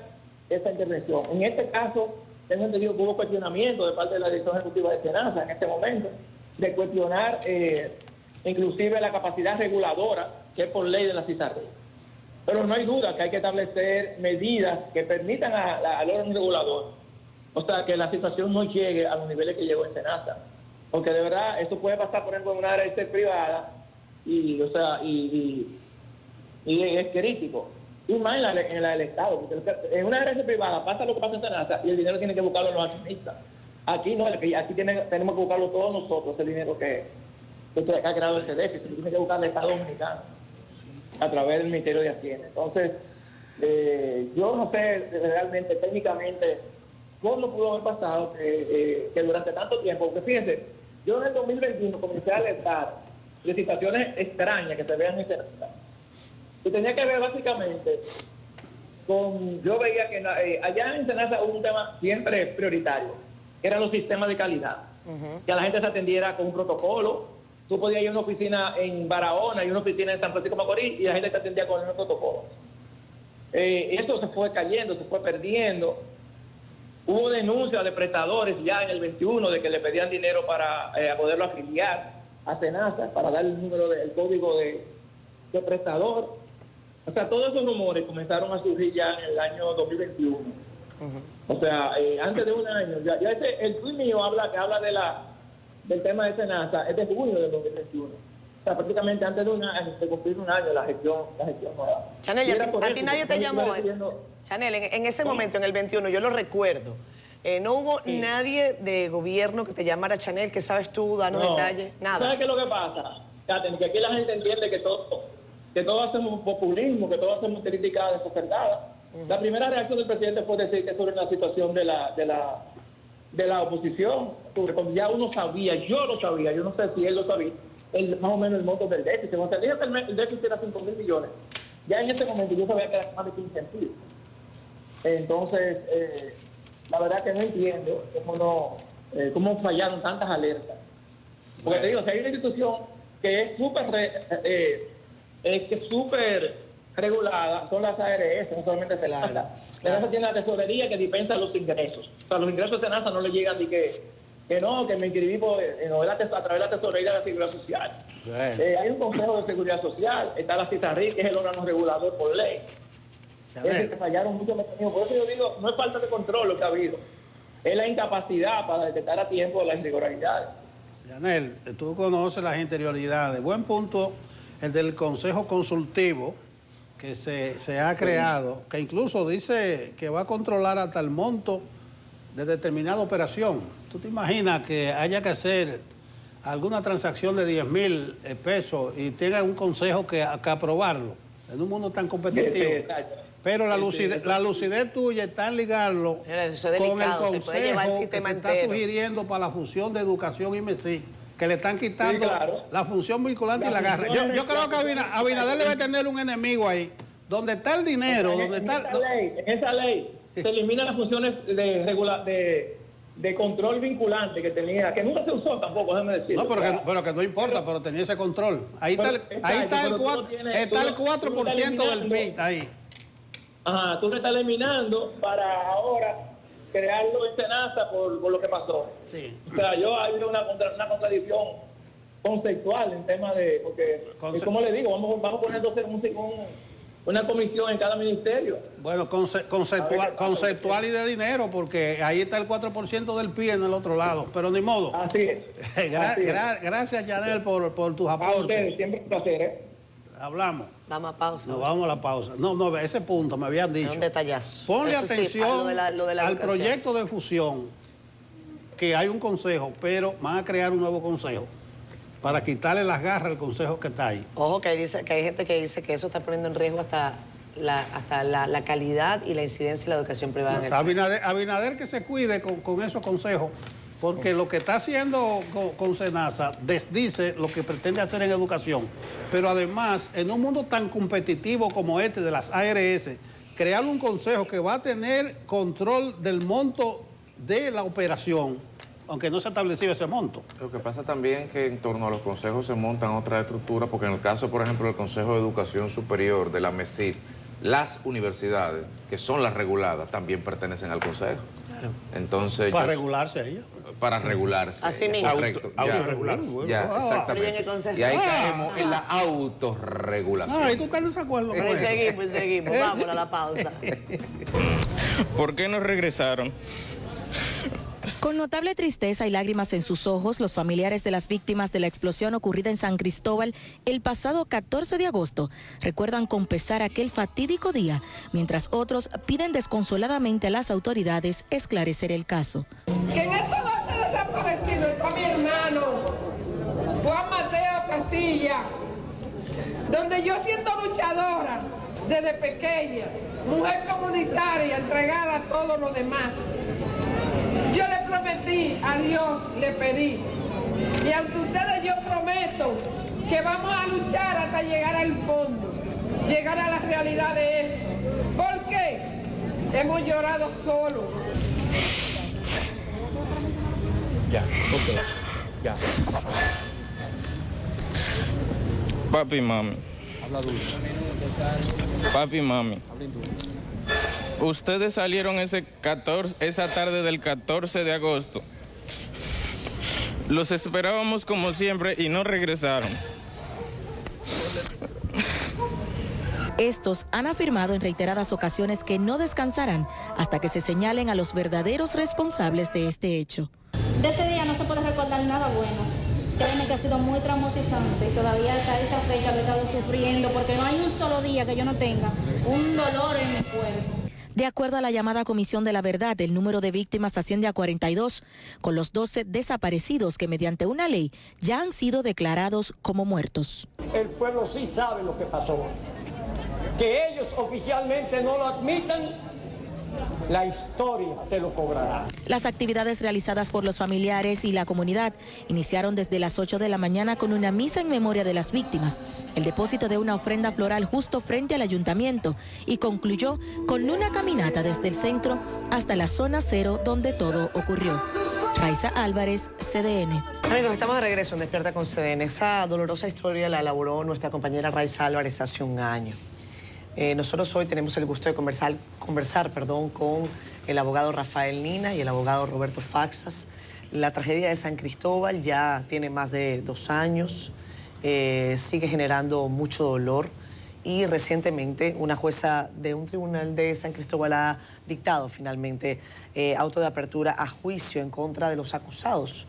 esa intervención. En este caso, tengo entendido que hubo cuestionamiento de parte de la dirección ejecutiva de SENASA en este momento, de cuestionar inclusive la capacidad reguladora que es por ley de la CISARRI. Pero no hay duda que hay que establecer medidas que permitan al órgano regulador, o sea, que la situación no llegue a los niveles que llegó en SENASA. Porque de verdad, esto puede pasar, por ejemplo, en una ARS privada y es crítico. Y más en la del Estado, porque en una ARS privada pasa lo que pasa en SENASA y el dinero tiene que buscarlo los accionistas. Aquí no, aquí tenemos que buscarlo todos nosotros, el dinero que ha creado ese déficit, tiene que buscar el Estado Dominicano a través del Ministerio de Hacienda. Entonces, yo no sé realmente, técnicamente, cómo pudo haber pasado que durante tanto tiempo, porque fíjense, yo en el 2021 comencé a alertar de situaciones extrañas que se vean en SENASA. Y tenía que ver básicamente con, yo veía que allá en SENASA hubo un tema siempre prioritario, que eran los sistemas de calidad. Que a la gente se atendiera con un protocolo. Tú podías ir a una oficina en Barahona y una oficina en San Francisco de Macorís y la gente te atendía con el mismo protocolo. Eso se fue cayendo, se fue perdiendo. Hubo denuncias de prestadores ya en el 21 de que le pedían dinero para poderlo afiliar a Senasa, para dar el número del código de prestador. O sea, todos esos rumores comenzaron a surgir ya en el año 2021. O sea, antes de un año. Ya el tweet mío que habla del tema de Senasa es de junio del 2021. O sea, prácticamente antes de un año, de cumplir un año la gestión nueva. Chanel, a ti nadie te llamó. Chanel, en ese momento, en el 21, yo lo recuerdo. No hubo nadie de gobierno que te llamara, Chanel, que sabes tú, danos detalles, nada. ¿Sabes qué es lo que pasa, Katherine? Que aquí la gente entiende que todos hacemos populismo, que todos hacemos críticas desacertadas. La primera reacción del presidente fue decir que sobre la situación de la oposición, sobre cuando ya uno sabía, yo lo sabía, yo no sé si él lo sabía, más o menos el monto del déficit. O sea, dije que el déficit era 5.000 millones. Ya en ese momento yo sabía que era más de 15 mil. Entonces, la verdad que no entiendo cómo fallaron tantas alertas. Porque te digo, si hay una institución que es súper regulada, son las ARS, no solamente Senasa. Senasa tiene la tesorería que dispensa los ingresos. O sea, los ingresos de Senasa no le llegan ni que me inscribí a través de la tesorería de la Seguridad Social. Hay un Consejo de Seguridad Social, está la CISARRI, que es el órgano regulador por ley. Es decir, que fallaron muchos mecanismos. Por eso yo digo, no es falta de control lo que ha habido, es la incapacidad para detectar a tiempo las irregularidades. Yanel, tú conoces las interioridades. Buen punto el del Consejo Consultivo que se ha creado, que incluso dice que va a controlar hasta el monto de determinada operación. ¿Tú te imaginas que haya que hacer alguna transacción de 10,000 pesos y tenga un consejo que aprobarlo en un mundo tan competitivo? Pero la lucidez tuya está en ligarlo con el consejo que se está sugiriendo para la fusión de educación y MESI, que le están quitando la función vinculante y la garra. Yo creo que Abinader debe tener un enemigo ahí. Donde está el dinero, en esa ley se eliminan las funciones de control vinculante que tenía, que nunca se usó tampoco, déjame decirlo. No, pero que no importa, pero tenía ese control. Ahí está el 4% del PIB, ahí. Ajá, tú le estás eliminando para ahora crearlo en Senasa por lo que pasó. Sí. O sea, hay una contradicción conceptual en tema de... Porque, como le digo, vamos a poner entonces una comisión en cada ministerio. Bueno, conceptual y de dinero, porque ahí está el 4% del PIB en el otro lado, pero ni modo. Así es. Gracias, Yanel, por tus aportes. A ustedes, siempre un placer, Hablamos. Vamos a pausa. Nos vamos a la pausa. No, ese punto me habían dicho. Un detallazo. Ponle Eso sí, atención lo de la al educación. proyecto de fusión, que hay un consejo, pero van a crear un nuevo consejo para quitarle las garras al consejo que está ahí. Ojo, que hay gente que dice que eso está poniendo en riesgo hasta la calidad y la incidencia de la educación privada. En el Abinader que se cuide con esos consejos, porque lo que está haciendo con Senasa desdice lo que pretende hacer en educación. Pero además, en un mundo tan competitivo como este de las ARS, crear un consejo que va a tener control del monto de la operación, aunque no se ha establecido ese monto. Lo que pasa también es que en torno a los consejos se montan otras estructuras, porque en el caso, por ejemplo, del Consejo de Educación Superior, de la MESID, las universidades, que son las reguladas, también pertenecen al consejo. Claro. Entonces, para regularse ella. Para regularse. Así mismo. Correcto. Autorregularse. Ya, exactamente. Y ahí caemos en la autorregulación. ¿Y tú estás en desacuerdo con eso? Seguimos. Vamos a la pausa. ¿Por qué no regresaron? Con notable tristeza y lágrimas en sus ojos, los familiares de las víctimas de la explosión ocurrida en San Cristóbal el pasado 14 de agosto recuerdan con pesar aquel fatídico día, mientras otros piden desconsoladamente a las autoridades esclarecer el caso. Que en esos 12 desaparecidos está mi hermano, Juan Mateo Casilla, donde yo siendo luchadora desde pequeña, mujer comunitaria, entregada a todo lo demás. Yo le prometí a Dios, le pedí, y ante ustedes yo prometo que vamos a luchar hasta llegar al fondo, llegar a la realidad de eso. ¿Por qué? Hemos llorado solos. Papi y mami, Papi y mami, ustedes salieron esa tarde del 14 de agosto. Los esperábamos como siempre y no regresaron. Estos han afirmado en reiteradas ocasiones que no descansarán hasta que se señalen a los verdaderos responsables de este hecho. De ese día no se puede recordar nada bueno. Créeme que ha sido muy traumatizante y todavía hasta esta fecha lo he estado sufriendo porque no hay un solo día que yo no tenga un dolor en mi cuerpo. De acuerdo a la llamada Comisión de la Verdad, el número de víctimas asciende a 42, con los 12 desaparecidos que mediante una ley ya han sido declarados como muertos. El pueblo sí sabe lo que pasó. Que ellos oficialmente no lo admitan, la historia se lo cobrará. Las actividades realizadas por los familiares y la comunidad iniciaron desde las 8 de la mañana con una misa en memoria de las víctimas, el depósito de una ofrenda floral justo frente al ayuntamiento y concluyó con una caminata desde el centro hasta la zona cero donde todo ocurrió. Raiza Álvarez, CDN. Amigos, estamos de regreso en Despierta con CDN. Esa dolorosa historia la elaboró nuestra compañera Raiza Álvarez hace un año. Nosotros hoy tenemos el gusto de conversar con el abogado Rafael Nina y el abogado Roberto Faxas. La tragedia de San Cristóbal ya tiene más de 2 años, sigue generando mucho dolor y recientemente una jueza de un tribunal de San Cristóbal ha dictado finalmente auto de apertura a juicio en contra de los acusados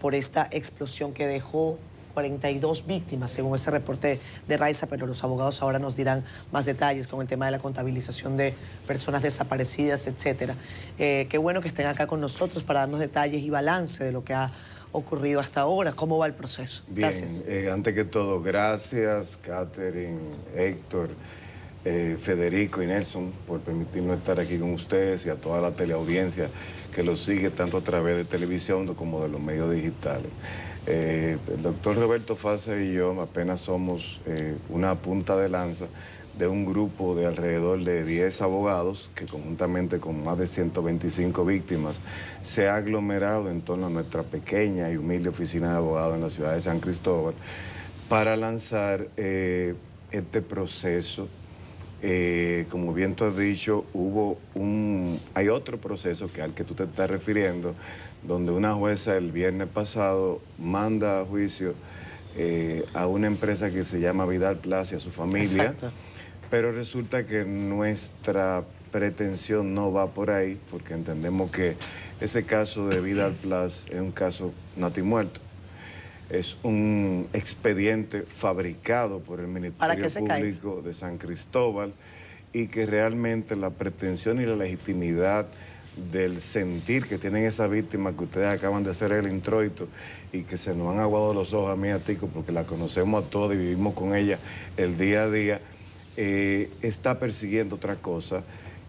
por esta explosión que dejó 42 víctimas, según ese reporte de Raiza, pero los abogados ahora nos dirán más detalles con el tema de la contabilización de personas desaparecidas, etcétera. Qué bueno que estén acá con nosotros para darnos detalles y balance de lo que ha ocurrido hasta ahora. ¿Cómo va el proceso? Bien, gracias. Antes que todo, gracias, Catherine, Héctor, Federico y Nelson, por permitirnos estar aquí con ustedes y a toda la teleaudiencia que los sigue tanto a través de televisión como de los medios digitales. El doctor Roberto Faxas y yo apenas somos una punta de lanza de un grupo de alrededor de 10 abogados que conjuntamente con más de 125 víctimas se ha aglomerado en torno a nuestra pequeña y humilde oficina de abogados en la ciudad de San Cristóbal para lanzar este proceso. Como bien tú has dicho, hay otro proceso que al que tú te estás refiriendo, donde una jueza el viernes pasado manda a juicio a una empresa que se llama Vidal Plus y a su familia. Exacto. Pero resulta que nuestra pretensión no va por ahí, porque entendemos que ese caso de Vidal Plus es un caso natimuerto. Es un expediente fabricado por el Ministerio Público de San Cristóbal y que realmente la pretensión y la legitimidad del sentir que tienen esas víctimas que ustedes acaban de hacer el introito y que se nos han aguado los ojos a mí y a Tico porque la conocemos a todos y vivimos con ella el día a día, está persiguiendo otra cosa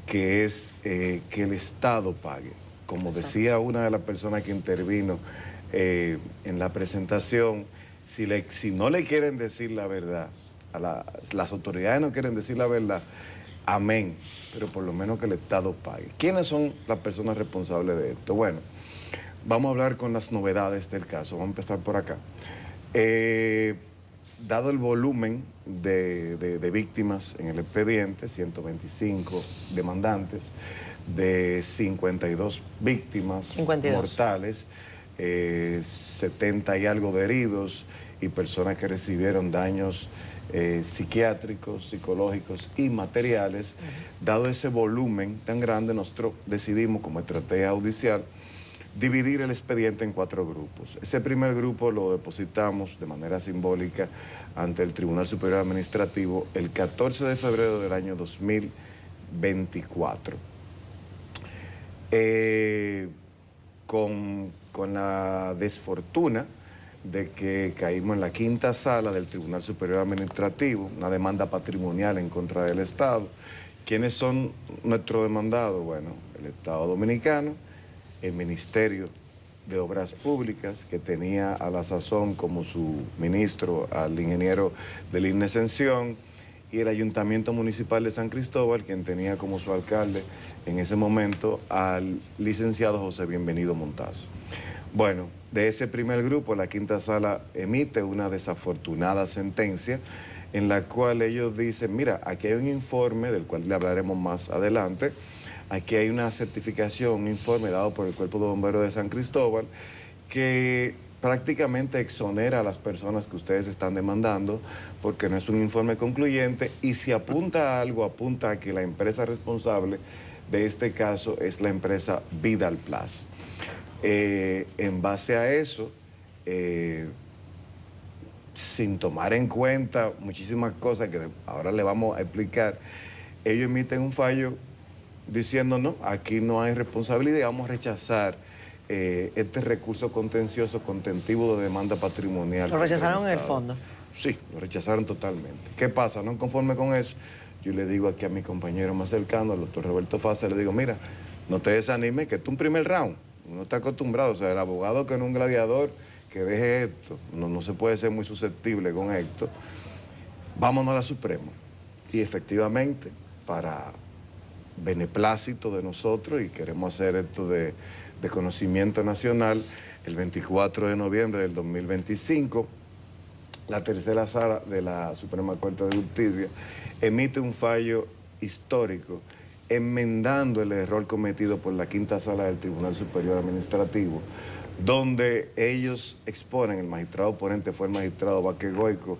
que es que el Estado pague. Como decía una de las personas que intervino en la presentación, si no le quieren decir la verdad, las autoridades no quieren decir la verdad, amén, pero por lo menos que el Estado pague. ¿Quiénes son las personas responsables de esto? Bueno, vamos a hablar con las novedades del caso. Vamos a empezar por acá. Dado el volumen de víctimas en el expediente, 125 demandantes, de 52 víctimas 52 mortales, 70 y algo de heridos y personas que recibieron daños psiquiátricos, psicológicos y materiales. Dado ese volumen tan grande, nosotros decidimos como estrategia judicial dividir el expediente en 4 grupos. Ese primer grupo lo depositamos de manera simbólica ante el Tribunal Superior Administrativo el 14 de febrero del año 2024. Con la desfortuna de que caímos en la 5ª sala del Tribunal Superior Administrativo, una demanda patrimonial en contra del Estado. ¿Quiénes son nuestros demandados? Bueno, el Estado Dominicano, el Ministerio de Obras Públicas, que tenía a la sazón como su ministro al ingeniero del INE Ascensión, y el Ayuntamiento Municipal de San Cristóbal, quien tenía como su alcalde en ese momento al licenciado José Bienvenido Montazo. Bueno, de ese primer grupo, la 5ª sala emite una desafortunada sentencia en la cual ellos dicen, mira, aquí hay un informe, del cual le hablaremos más adelante, aquí hay una certificación, un informe dado por el Cuerpo de Bomberos de San Cristóbal, que prácticamente exonera a las personas que ustedes están demandando, porque no es un informe concluyente, y si apunta a algo, apunta a que la empresa responsable de este caso es la empresa Vidal Plus. En base a eso, sin tomar en cuenta muchísimas cosas que ahora le vamos a explicar, ellos emiten un fallo diciendo, no, aquí no hay responsabilidad y vamos a rechazar este recurso contencioso contentivo de demanda patrimonial. ¿Lo rechazaron en el fondo? Sí, lo rechazaron totalmente. ¿Qué pasa? No conforme con eso, yo le digo aquí a mi compañero más cercano, al doctor Roberto Fasa, le digo, mira, no te desanimes, que es un primer round. Uno está acostumbrado, o sea, el abogado que no es un gladiador, que deje esto, no se puede ser muy susceptible con esto. Vámonos a la Suprema. Y efectivamente, para beneplácito de nosotros, y queremos hacer esto de conocimiento nacional, el 24 de noviembre del 2025, la tercera sala de la Suprema Corte de Justicia emite un fallo histórico enmendando el error cometido por la quinta sala del Tribunal Superior Administrativo, donde ellos exponen, el magistrado oponente fue el magistrado Vázquez Goico,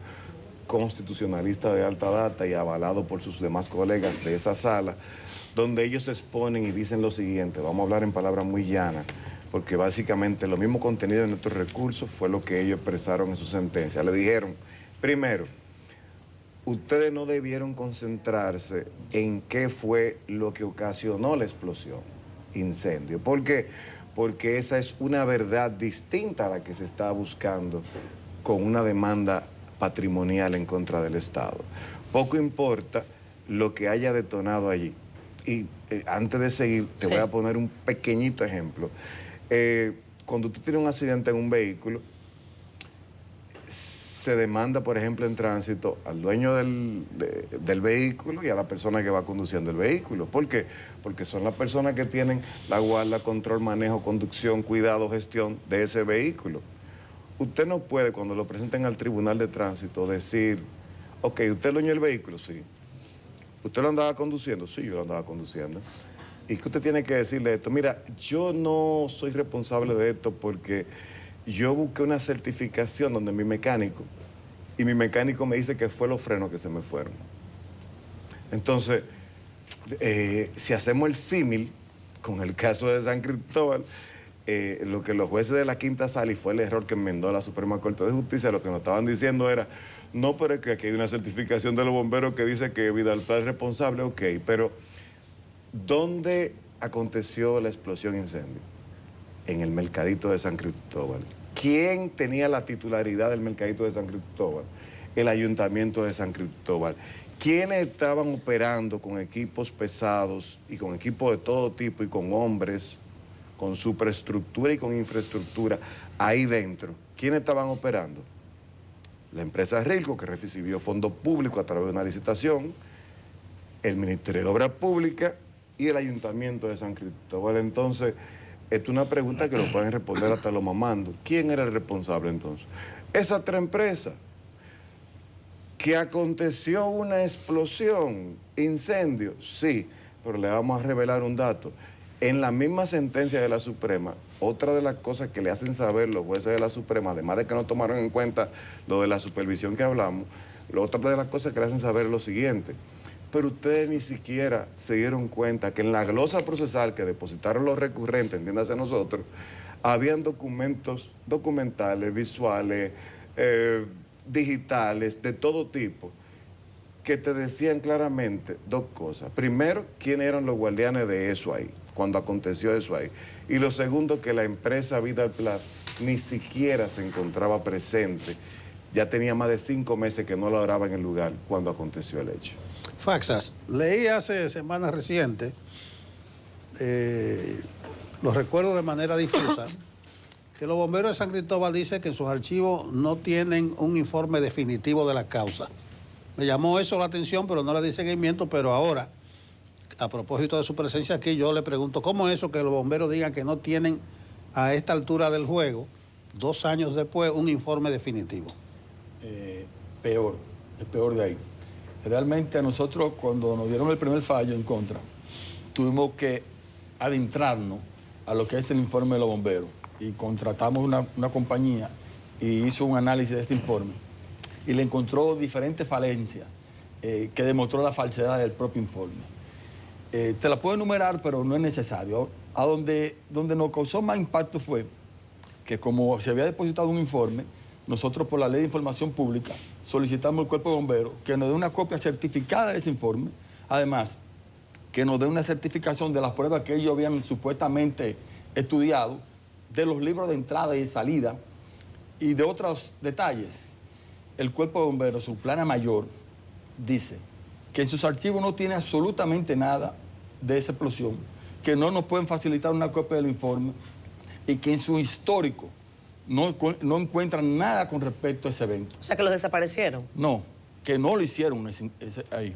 constitucionalista de alta data y avalado por sus demás colegas de esa sala, donde ellos exponen y dicen lo siguiente, vamos a hablar en palabras muy llanas, porque básicamente lo mismo contenido de nuestros recursos fue lo que ellos expresaron en su sentencia. Le dijeron, primero, ustedes no debieron concentrarse en qué fue lo que ocasionó la explosión, incendio. ¿Por qué? Porque esa es una verdad distinta a la que se está buscando con una demanda patrimonial en contra del Estado. Poco importa lo que haya detonado allí. Y antes de seguir, te voy a poner un pequeñito ejemplo. Cuando tú tienes un accidente en un vehículo, se demanda, por ejemplo, en tránsito al dueño del vehículo y a la persona que va conduciendo el vehículo. ¿Por qué? Porque son las personas que tienen la guarda, control, manejo, conducción, cuidado, gestión de ese vehículo. Usted no puede, cuando lo presenten al tribunal de tránsito, decir, ok, ¿usted es el dueño del vehículo? Sí. ¿Usted lo andaba conduciendo? Sí, yo lo andaba conduciendo. ¿Y qué usted tiene que decirle esto? Mira, yo no soy responsable de esto porque yo busqué una certificación donde mi mecánico me dice que fue los frenos que se me fueron. Entonces, si hacemos el símil con el caso de San Cristóbal, lo que los jueces de la quinta sala, y fue el error que enmendó la Suprema Corte de Justicia, lo que nos estaban diciendo era, no, pero es que aquí hay una certificación de los bomberos que dice que Vidal Plus es responsable, ok, pero ¿dónde aconteció la explosión incendio? En el mercadito de San Cristóbal. ¿Quién tenía la titularidad del mercadito de San Cristóbal? El ayuntamiento de San Cristóbal. ¿Quiénes estaban operando con equipos pesados y con equipos de todo tipo y con hombres, con superestructura y con infraestructura ahí dentro? ¿Quiénes estaban operando? La empresa Rilco, que recibió fondos públicos a través de una licitación, el Ministerio de Obras Públicas y el Ayuntamiento de San Cristóbal. Entonces, esto es una pregunta que lo pueden responder hasta los mamandos. ¿Quién era el responsable entonces? Esa tres empresas. ¿Que aconteció una explosión, incendio? Sí, pero le vamos a revelar un dato. En la misma sentencia de la Suprema, otra de las cosas que le hacen saber los jueces de la Suprema, además de que no tomaron en cuenta lo de la supervisión que hablamos, otra de las cosas que le hacen saber es lo siguiente. Pero ustedes ni siquiera se dieron cuenta que en la glosa procesal que depositaron los recurrentes, entiéndase nosotros, habían documentales, visuales, digitales, de todo tipo, que te decían claramente dos cosas. Primero, quiénes eran los guardianes de eso ahí, cuando aconteció eso ahí. Y lo segundo, que la empresa Vidal Plus ni siquiera se encontraba presente. Ya tenía más de 5 meses que no laboraba en el lugar cuando aconteció el hecho. Faxas, leí hace semanas recientes, lo recuerdo de manera difusa, que los bomberos de San Cristóbal dicen que en sus archivos no tienen un informe definitivo de la causa. Me llamó eso la atención, pero no le di seguimiento. Pero ahora, a propósito de su presencia aquí, yo le pregunto, ¿cómo es eso que los bomberos digan que no tienen a esta altura del juego, 2 años después, un informe definitivo? Peor. es peor de ahí. Realmente a nosotros, cuando nos dieron el primer fallo en contra, tuvimos que adentrarnos a lo que es el informe de los bomberos y contratamos una compañía y hizo un análisis de este informe y le encontró diferentes falencias que demostró la falsedad del propio informe. Te la puedo enumerar, pero no es necesario. A donde nos causó más impacto fue que como se había depositado un informe, nosotros por la Ley de Información Pública solicitamos al Cuerpo de Bomberos que nos dé una copia certificada de ese informe, además que nos dé una certificación de las pruebas que ellos habían supuestamente estudiado, de los libros de entrada y de salida y de otros detalles. El Cuerpo de Bomberos, su plana mayor, dice que en sus archivos no tiene absolutamente nada de esa explosión, que no nos pueden facilitar una copia del informe y que en su histórico no encuentran nada con respecto a ese evento. O sea, que los desaparecieron. No, que no lo hicieron ahí.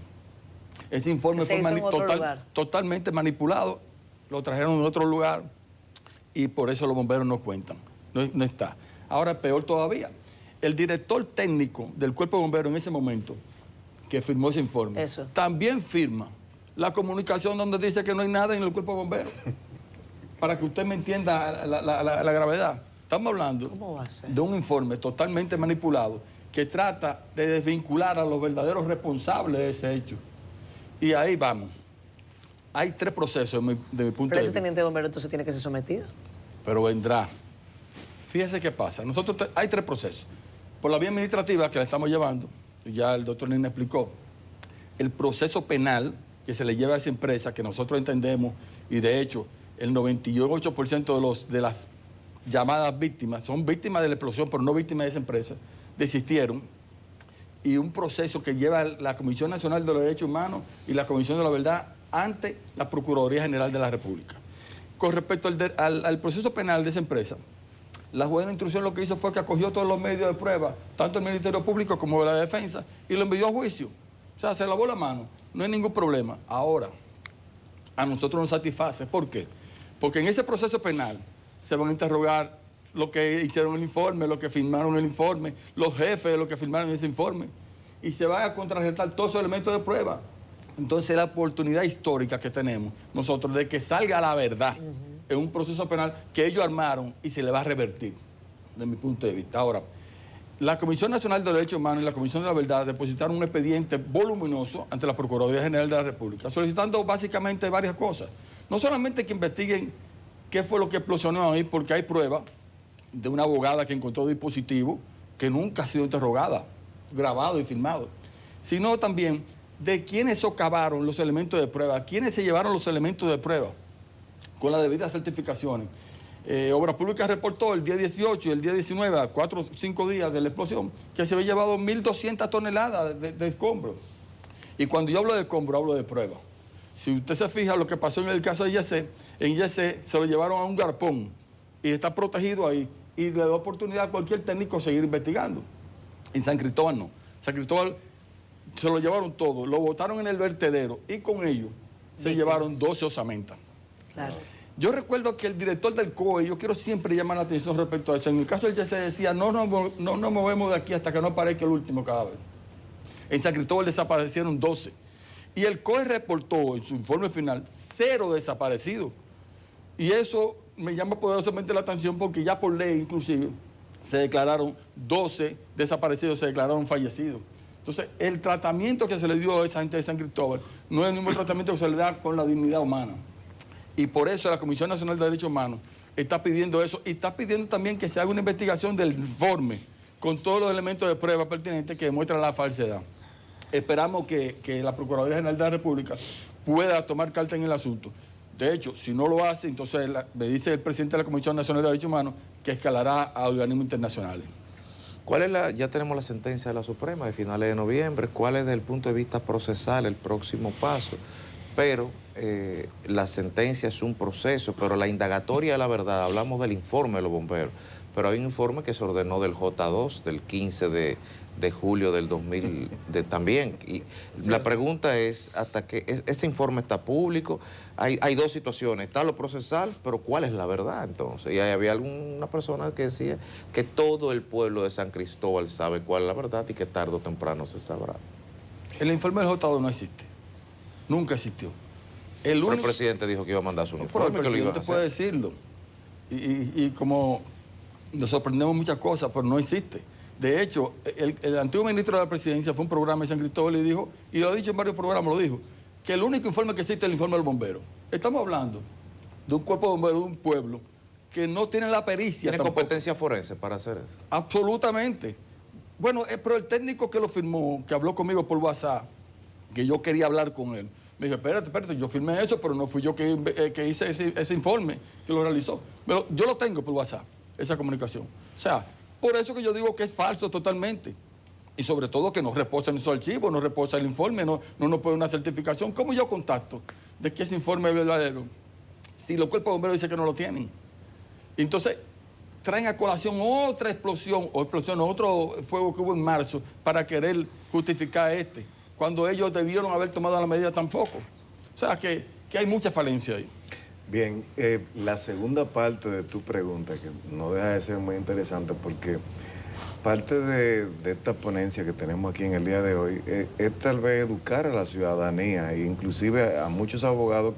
Ese informe fue totalmente manipulado, lo trajeron de otro lugar y por eso los bomberos no cuentan, no está. Ahora, peor todavía, el director técnico del Cuerpo de Bomberos en ese momento, que firmó ese informe, también firma la comunicación donde dice que no hay nada en el Cuerpo de Bomberos. Para que usted me entienda la gravedad. Estamos hablando de un informe totalmente manipulado que trata de desvincular a los verdaderos responsables de ese hecho. Y ahí vamos. Hay 3 procesos de mi punto de vista. Pero ese teniente de bombero entonces tiene que ser sometido. Pero vendrá. Fíjese qué pasa. Nosotros hay 3 procesos. Por la vía administrativa que la estamos llevando, ya el doctor Nina explicó, el proceso penal que se le lleva a esa empresa, que nosotros entendemos, y de hecho el 98% de las llamadas víctimas son víctimas de la explosión, pero no víctimas de esa empresa, desistieron. Y un proceso que lleva la Comisión Nacional de los Derechos Humanos y la Comisión de la Verdad ante la Procuraduría General de la República. Con respecto al proceso penal de esa empresa, la juez de instrucción lo que hizo fue que acogió todos los medios de prueba, tanto el Ministerio Público como la Defensa, y lo envió a juicio. O sea, se lavó la mano, no hay ningún problema. Ahora, a nosotros nos satisface. ¿Por qué? Porque en ese proceso penal se van a interrogar lo que hicieron el informe, lo que firmaron el informe, los jefes de lo que firmaron ese informe, y se van a contrarrestar todos esos elementos de prueba. Entonces, la oportunidad histórica que tenemos nosotros de que salga la verdad en un proceso penal que ellos armaron y se le va a revertir, desde mi punto de vista. Ahora, la Comisión Nacional de Derechos Humanos y la Comisión de la Verdad depositaron un expediente voluminoso ante la Procuraduría General de la República, solicitando básicamente varias cosas. No solamente que investiguen qué fue lo que explosionó ahí, porque hay pruebas de una abogada que encontró dispositivo que nunca ha sido interrogada, grabado y filmado, sino también de quiénes socavaron los elementos de prueba, quiénes se llevaron los elementos de prueba con las debidas certificaciones. Obras Públicas reportó el día 18 y el día 19, a 4 o 5 días de la explosión, que se había llevado 1.200 toneladas de escombros. Y cuando yo hablo de escombros, hablo de prueba. Si usted se fija lo que pasó en el caso de Yesé, en Yesé se lo llevaron a un garpón y está protegido ahí y le da oportunidad a cualquier técnico seguir investigando. En San Cristóbal no. San Cristóbal se lo llevaron todo, lo botaron en el vertedero y con ellos se llevaron 12 osamentas. Claro. Yo recuerdo que el director del COE, yo quiero siempre llamar la atención respecto a eso, en el caso del Yesé decía, no nos movemos de aquí hasta que no aparezca el último cadáver. En San Cristóbal desaparecieron 12. Y el COE reportó en su informe final 0 desaparecidos. Y eso me llama poderosamente la atención porque ya por ley inclusive se declararon 12 desaparecidos, se declararon fallecidos. Entonces, el tratamiento que se le dio a esa gente de San Cristóbal no es el mismo tratamiento que se le da con la dignidad humana. Y por eso la Comisión Nacional de Derechos Humanos está pidiendo eso y está pidiendo también que se haga una investigación del informe con todos los elementos de prueba pertinentes que demuestran la falsedad. Esperamos que la Procuraduría General de la República pueda tomar carta en el asunto. De hecho, si no lo hace, entonces me dice el presidente de la Comisión Nacional de Derechos Humanos que escalará a organismos internacionales. ¿Cuál es ya tenemos la sentencia de la Suprema de finales de noviembre? ¿Cuál es desde el punto de vista procesal el próximo paso? Pero la sentencia es un proceso, pero la indagatoria de la verdad, hablamos del informe de los bomberos, pero hay un informe que se ordenó del J2 del 15 de de julio del 2000 también. Y la pregunta es, hasta que ese informe está público, hay dos situaciones, está lo procesal, pero ¿cuál es la verdad entonces? Y había alguna persona que decía que todo el pueblo de San Cristóbal sabe cuál es la verdad y que tarde o temprano se sabrá. El informe del J2 no existe, nunca existió. El presidente dijo que iba a mandar su informe. El presidente puede decirlo. Y como nos sorprendemos muchas cosas, pero no existe. De hecho, el antiguo ministro de la presidencia fue a un programa de San Cristóbal y dijo, y lo ha dicho en varios programas, lo dijo, que el único informe que existe es el informe del bombero. Estamos hablando de un cuerpo de bomberos de un pueblo que no tiene la pericia. ¿Tiene competencia forense para hacer eso? Absolutamente. Bueno, pero el técnico que lo firmó, que habló conmigo por WhatsApp, que yo quería hablar con él, me dijo, espérate, yo firmé eso, pero no fui yo que hice ese informe, que lo realizó. Pero yo lo tengo por WhatsApp, esa comunicación. O sea, por eso que yo digo que es falso totalmente. Y sobre todo que no reposa en su archivo, no reposa el informe, no nos puede una certificación. ¿Cómo yo contacto de que ese informe es verdadero? Si los cuerpos de bomberos dicen que no lo tienen. Entonces, traen a colación otra explosión, otro fuego que hubo en marzo para querer justificar cuando ellos debieron haber tomado la medida tampoco. O sea, que hay mucha falencia ahí. Bien, la segunda parte de tu pregunta, que no deja de ser muy interesante, porque parte de esta ponencia que tenemos aquí en el día de hoy es tal vez educar a la ciudadanía e inclusive a muchos abogados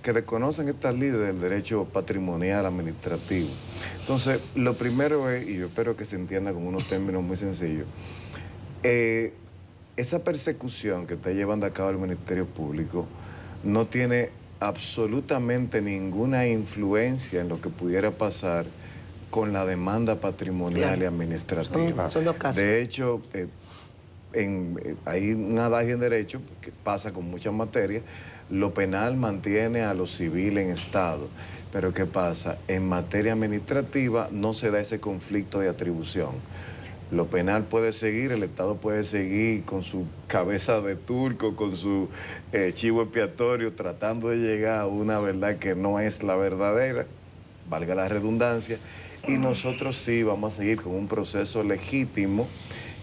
que reconocen estas leyes del derecho patrimonial administrativo. Entonces, lo primero es, y yo espero que se entienda con unos términos muy sencillos, esa persecución que está llevando a cabo el Ministerio Público no tiene absolutamente ninguna influencia en lo que pudiera pasar con la demanda patrimonial y administrativa. Son dos casos. De hecho, hay un adagio en derecho que pasa con muchas materias. Lo penal mantiene a lo civil en estado. Pero ¿qué pasa? En materia administrativa no se da ese conflicto de atribución. Lo penal puede seguir, el Estado puede seguir con su cabeza de turco, con su chivo expiatorio, tratando de llegar a una verdad que no es la verdadera, valga la redundancia, y nosotros sí vamos a seguir con un proceso legítimo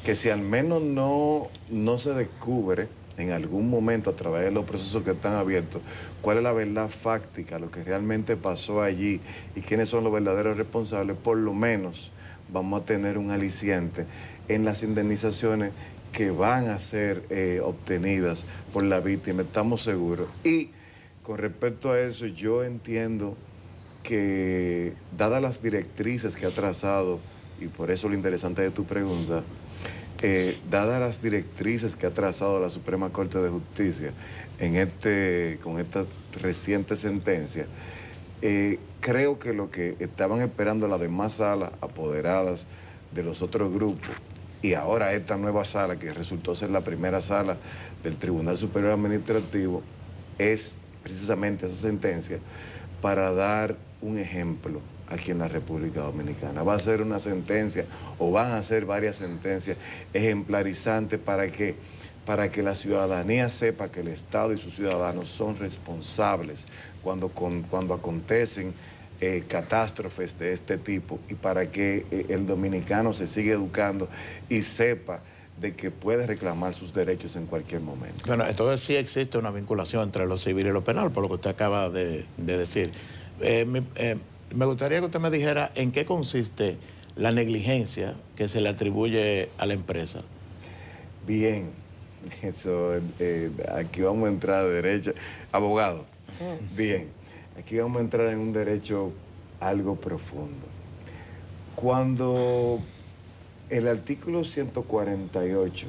que si al menos no se descubre en algún momento a través de los procesos que están abiertos cuál es la verdad fáctica, lo que realmente pasó allí y quiénes son los verdaderos responsables, por lo menos vamos a tener un aliciente en las indemnizaciones que van a ser obtenidas por la víctima, estamos seguros. Y con respecto a eso, yo entiendo que, dadas las directrices que ha trazado, y por eso lo interesante de tu pregunta, dadas las directrices que ha trazado la Suprema Corte de Justicia con esta reciente sentencia, creo que lo que estaban esperando las demás salas apoderadas de los otros grupos y ahora esta nueva sala que resultó ser la primera sala del Tribunal Superior Administrativo es precisamente esa sentencia para dar un ejemplo aquí en la República Dominicana. Va a ser una sentencia o van a ser varias sentencias ejemplarizantes para que la ciudadanía sepa que el Estado y sus ciudadanos son responsables cuando acontecen catástrofes de este tipo y para que el dominicano se siga educando y sepa de que puede reclamar sus derechos en cualquier momento. Bueno, entonces sí existe una vinculación entre lo civil y lo penal, por lo que usted acaba de decir. Me gustaría que usted me dijera en qué consiste la negligencia que se le atribuye a la empresa. Bien, eso, aquí vamos a entrar de derecho. Abogado, bien, aquí vamos a entrar en un derecho algo profundo. Cuando el artículo 148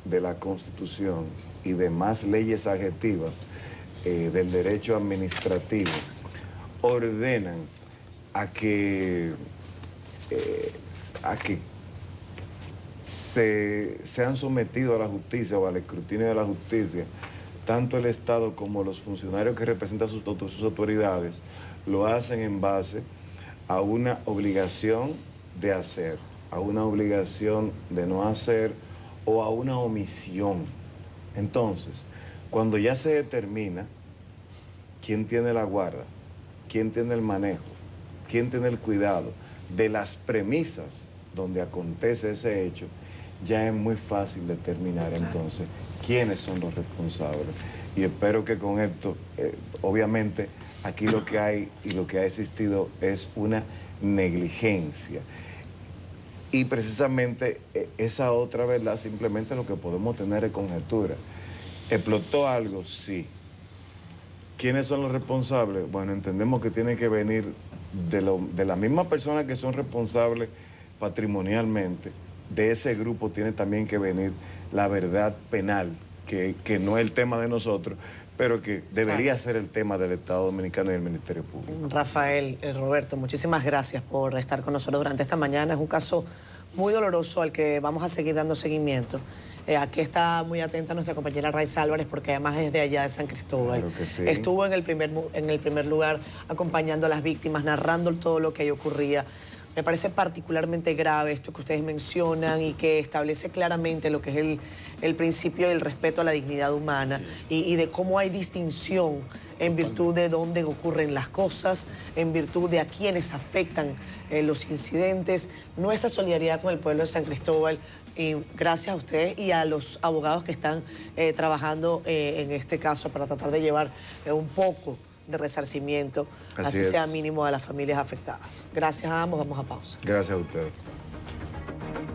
de la Constitución y demás leyes adjetivas del derecho administrativo ordenan a que sean sometidos a la justicia o al escrutinio de la justicia, tanto el Estado como los funcionarios que representan sus autoridades, lo hacen en base a una obligación de hacer, a una obligación de no hacer o a una omisión. Entonces, cuando ya se determina quién tiene la guarda, quién tiene el manejo, quién tiene el cuidado de las premisas donde acontece ese hecho, ya es muy fácil determinar entonces quiénes son los responsables. Y espero que con esto, obviamente, aquí lo que hay y lo que ha existido es una negligencia. Y precisamente esa otra verdad, simplemente lo que podemos tener es conjetura. ¿Explotó algo? Sí. ¿Quiénes son los responsables? Bueno, entendemos que tiene que venir de la misma persona que son responsables patrimonialmente. De ese grupo tiene también que venir la verdad penal, que no es el tema de nosotros, pero que debería ser el tema del Estado Dominicano y del Ministerio Público. Rafael, Roberto, muchísimas gracias por estar con nosotros durante esta mañana. Es un caso muy doloroso al que vamos a seguir dando seguimiento. Aquí está muy atenta nuestra compañera Raiza Álvarez, porque además es de allá de San Cristóbal. Claro que sí. Estuvo en el primer lugar acompañando a las víctimas, narrando todo lo que ahí ocurría. Me parece particularmente grave esto que ustedes mencionan y que establece claramente lo que es el principio del respeto a la dignidad humana y de cómo hay distinción en virtud de dónde ocurren las cosas, en virtud de a quienes afectan los incidentes. Nuestra solidaridad con el pueblo de San Cristóbal, y gracias a ustedes y a los abogados que están trabajando en este caso para tratar de llevar un poco de resarcimiento, así sea mínimo, a las familias afectadas. Gracias a ambos, vamos a pausa. Gracias a ustedes.